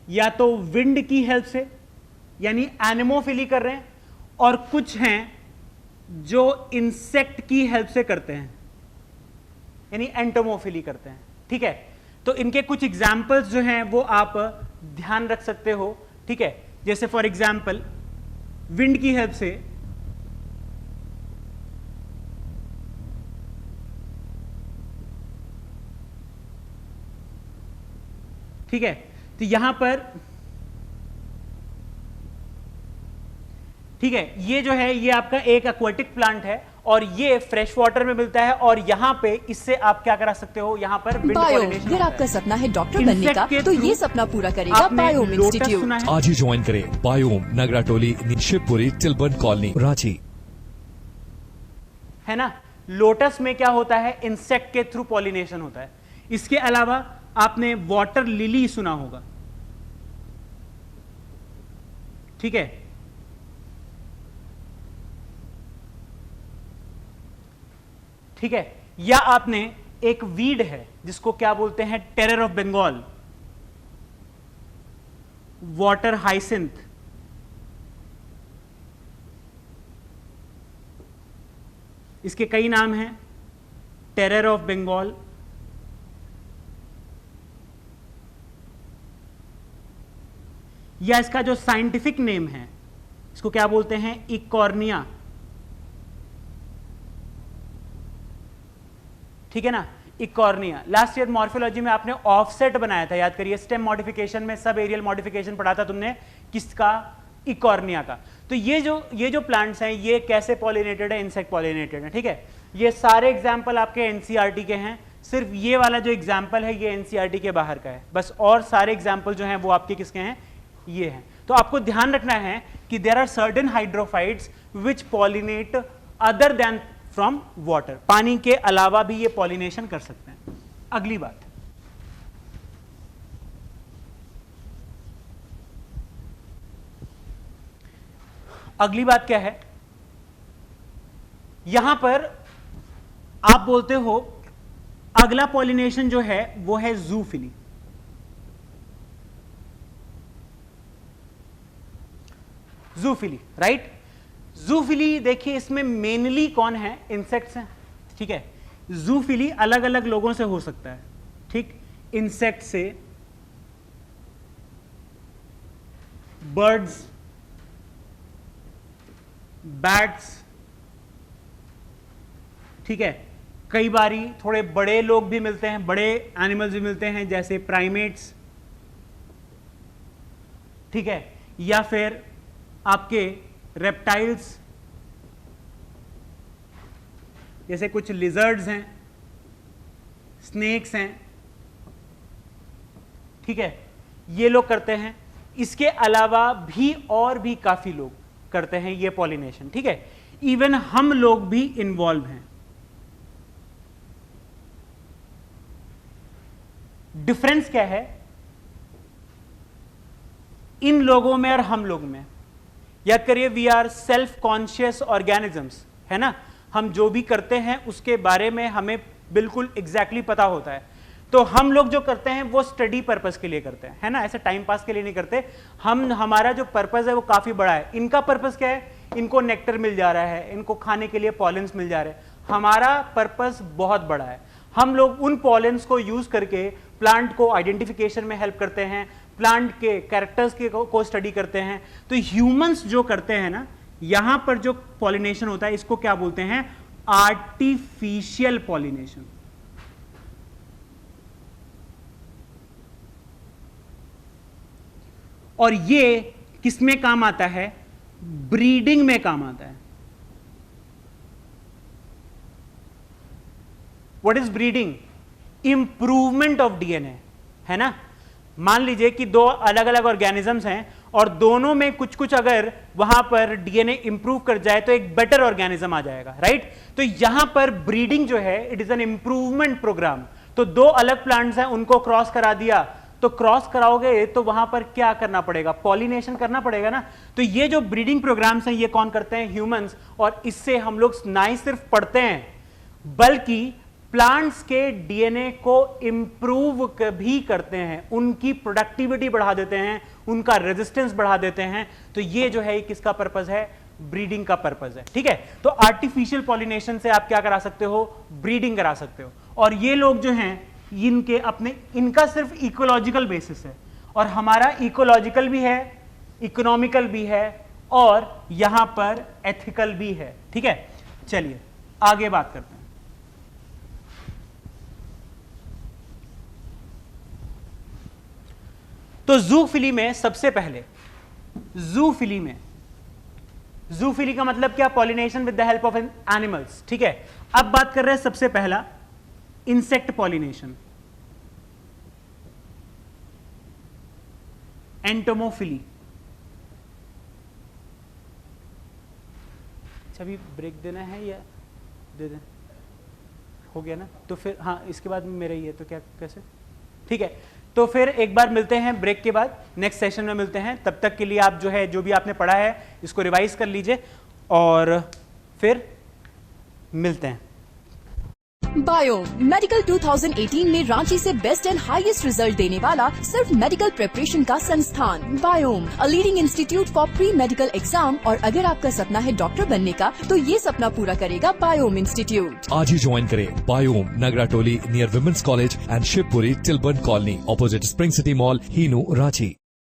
या तो विंड की हेल्प से यानी एनेमोफिली कर रहे हैं, और कुछ हैं जो इंसेक्ट की हेल्प से करते हैं यानी एंटोमोफिली करते हैं, ठीक है। तो इनके कुछ एग्जाम्पल्स जो हैं वो आप ध्यान रख सकते हो, ठीक है। जैसे फॉर एग्जाम्पल विंड की हेल्प से ठीक है, तो यहां पर ठीक है, ये जो है ये आपका एक एक्वाटिक प्लांट है और ये फ्रेश वाटर में मिलता है, और यहाँ पे इससे आप क्या करा सकते हो, यहाँ पर विंड पॉलिनेशन। अगर आपका सपना है डॉक्टर बनने का, तो ये सपना पूरा करेगा बायोम इंस्टीट्यूट। आज ही ज्वाइन करें बायोम, नगरा टोली, शिवपुरी, टिलबर्न कॉलोनी, रांची। है ना, लोटस में क्या होता है, इंसेक्ट के थ्रू पॉलिनेशन होता है। इसके अलावा आपने वाटर लिली सुना होगा, ठीक है, ठीक है, या आपने एक वीड है जिसको क्या बोलते हैं, terror of Bengal, water hyacinth, इसके कई नाम हैं, टेरर ऑफ बंगाल, या इसका जो साइंटिफिक नेम है इसको क्या बोलते हैं, इकॉर्निया, ठीक है ना, इकॉर्निया। लास्ट ईयर मॉर्फोलॉजी में आपने ऑफसेट बनाया था, याद करिए, स्टेम मॉडिफिकेशन में सब एरियल मॉडिफिकेशन पढ़ा था तुमने, किसका, इकॉर्निया का। तो ये जो प्लांट्स हैं ये कैसे पॉलिनेटेड है, इंसेक्ट पॉलिनेटेड है, ठीक है। ये सारे एग्जाम्पल आपके एनसीईआरटी के हैं, सिर्फ ये वाला जो एग्जाम्पल है ये एनसीईआरटी के बाहर का है बस, और सारे एग्जाम्पल जो हैं वो आपके किसके हैं, ये हैं। तो आपको ध्यान रखना है कि there are certain hydrophytes which pollinate other than from water, पानी के अलावा भी ये पॉलिनेशन कर सकते हैं। अगली बात, अगली बात क्या है, यहां पर आप बोलते हो अगला पॉलिनेशन जो है वो है जूफिली। Zoophily, right. जूफिली देखिए इसमें मेनली कौन है, इंसेक्ट्स हैं, ठीक है। जूफिली अलग अलग लोगों से हो सकता है, ठीक, इंसेक्ट से, बर्ड्स, बैट्स, ठीक है। कई बारी थोड़े बड़े लोग भी मिलते हैं, बड़े एनिमल्स भी मिलते हैं जैसे प्राइमेट्स, ठीक है, या फिर आपके रेप्टाइल्स जैसे कुछ लिजर्ड्स हैं, स्नेक्स हैं, ठीक है, ये लोग करते हैं। इसके अलावा भी और भी काफी लोग करते हैं ये पॉलिनेशन, ठीक है। इवन हम लोग भी इन्वॉल्व हैं। डिफरेंस क्या है इन लोगों में और हम लोग में? याद करिए, we are self conscious organisms, है ना। हम जो भी करते हैं उसके बारे में हमें बिल्कुल एग्जैक्टली पता होता है। तो हम लोग जो करते हैं वो स्टडी पर्पस के लिए करते हैं, है ना, ऐसे टाइम पास के लिए नहीं करते। हमारा जो पर्पस है वो काफी बड़ा है। इनका पर्पस क्या है? इनको नेक्टर मिल जा रहा है, इनको खाने के लिए पॉलेंस मिल जा रहे हैं। हमारा पर्पस बहुत बड़ा है। हम लोग उन पॉलेंस को यूज करके प्लांट को आइडेंटिफिकेशन में हेल्प करते हैं, प्लांट के कैरेक्टर्स को स्टडी करते हैं। तो ह्यूमंस जो करते हैं ना, यहां पर जो पॉलिनेशन होता है इसको क्या बोलते हैं? Artificial pollination. और ये किसमें काम आता है? ब्रीडिंग में काम आता है। What is breeding? Improvement of DNA, है ना। मान लीजिए कि दो अलग अलग ऑर्गेनिजम्स हैं और दोनों में कुछ कुछ अगर वहां पर डीएनए इंप्रूव कर जाए तो एक बेटर ऑर्गेनिज्म आ जाएगा, राइट। तो यहां पर ब्रीडिंग जो है it is an improvement program. तो दो अलग प्लांट्स हैं, उनको क्रॉस करा दिया, तो क्रॉस कराओगे तो वहां पर क्या करना पड़ेगा? पॉलिनेशन करना पड़ेगा ना। तो ये जो ब्रीडिंग प्रोग्राम्स हैं ये कौन करते हैं? ह्यूमंस। और इससे हम लोग ना ही सिर्फ पढ़ते हैं बल्कि प्लांट्स के डीएनए को इंप्रूव भी करते हैं, उनकी प्रोडक्टिविटी बढ़ा देते हैं, उनका रेजिस्टेंस बढ़ा देते हैं। तो ये जो है किसका पर्पस है? ब्रीडिंग का पर्पस है, ठीक है। तो आर्टिफिशियल पॉलिनेशन से आप क्या करा सकते हो? ब्रीडिंग करा सकते हो। और ये लोग जो हैं इनके अपने, इनका सिर्फ इकोलॉजिकल बेसिस है, और हमारा इकोलॉजिकल भी है, इकोनॉमिकल भी है, और यहां पर एथिकल भी है, ठीक है। चलिए आगे बात करते हैं। तो जूफिली में सबसे पहले, जूफिली का मतलब क्या? Pollination with the help of animals, ठीक है। अब बात कर रहे हैं सबसे पहला इंसेक्ट पॉलिनेशन, एंटोमोफिली। अच्छा अभी ब्रेक देना है या दे दें? हो गया ना, तो फिर हाँ इसके बाद मेरा ही है, तो क्या कैसे? ठीक है, तो फिर एक बार मिलते हैं ब्रेक के बाद, नेक्स्ट सेशन में मिलते हैं। तब तक के लिए आप जो है, जो भी आपने पढ़ा है इसको रिवाइज कर लीजिए और फिर मिलते हैं। बायोम मेडिकल 2018 में रांची से बेस्ट एंड हाईएस्ट रिजल्ट देने वाला सिर्फ मेडिकल प्रिपरेशन का संस्थान biome, a leading institute for pre medical exam. और अगर आपका सपना है डॉक्टर बनने का, तो ये सपना पूरा करेगा बायोम इंस्टीट्यूट। आज ही ज्वाइन करें Biome, Nagratoli near women's college and Shivpuri Tilburn colony, opposite Spring City Mall, Hinoo, Ranchi.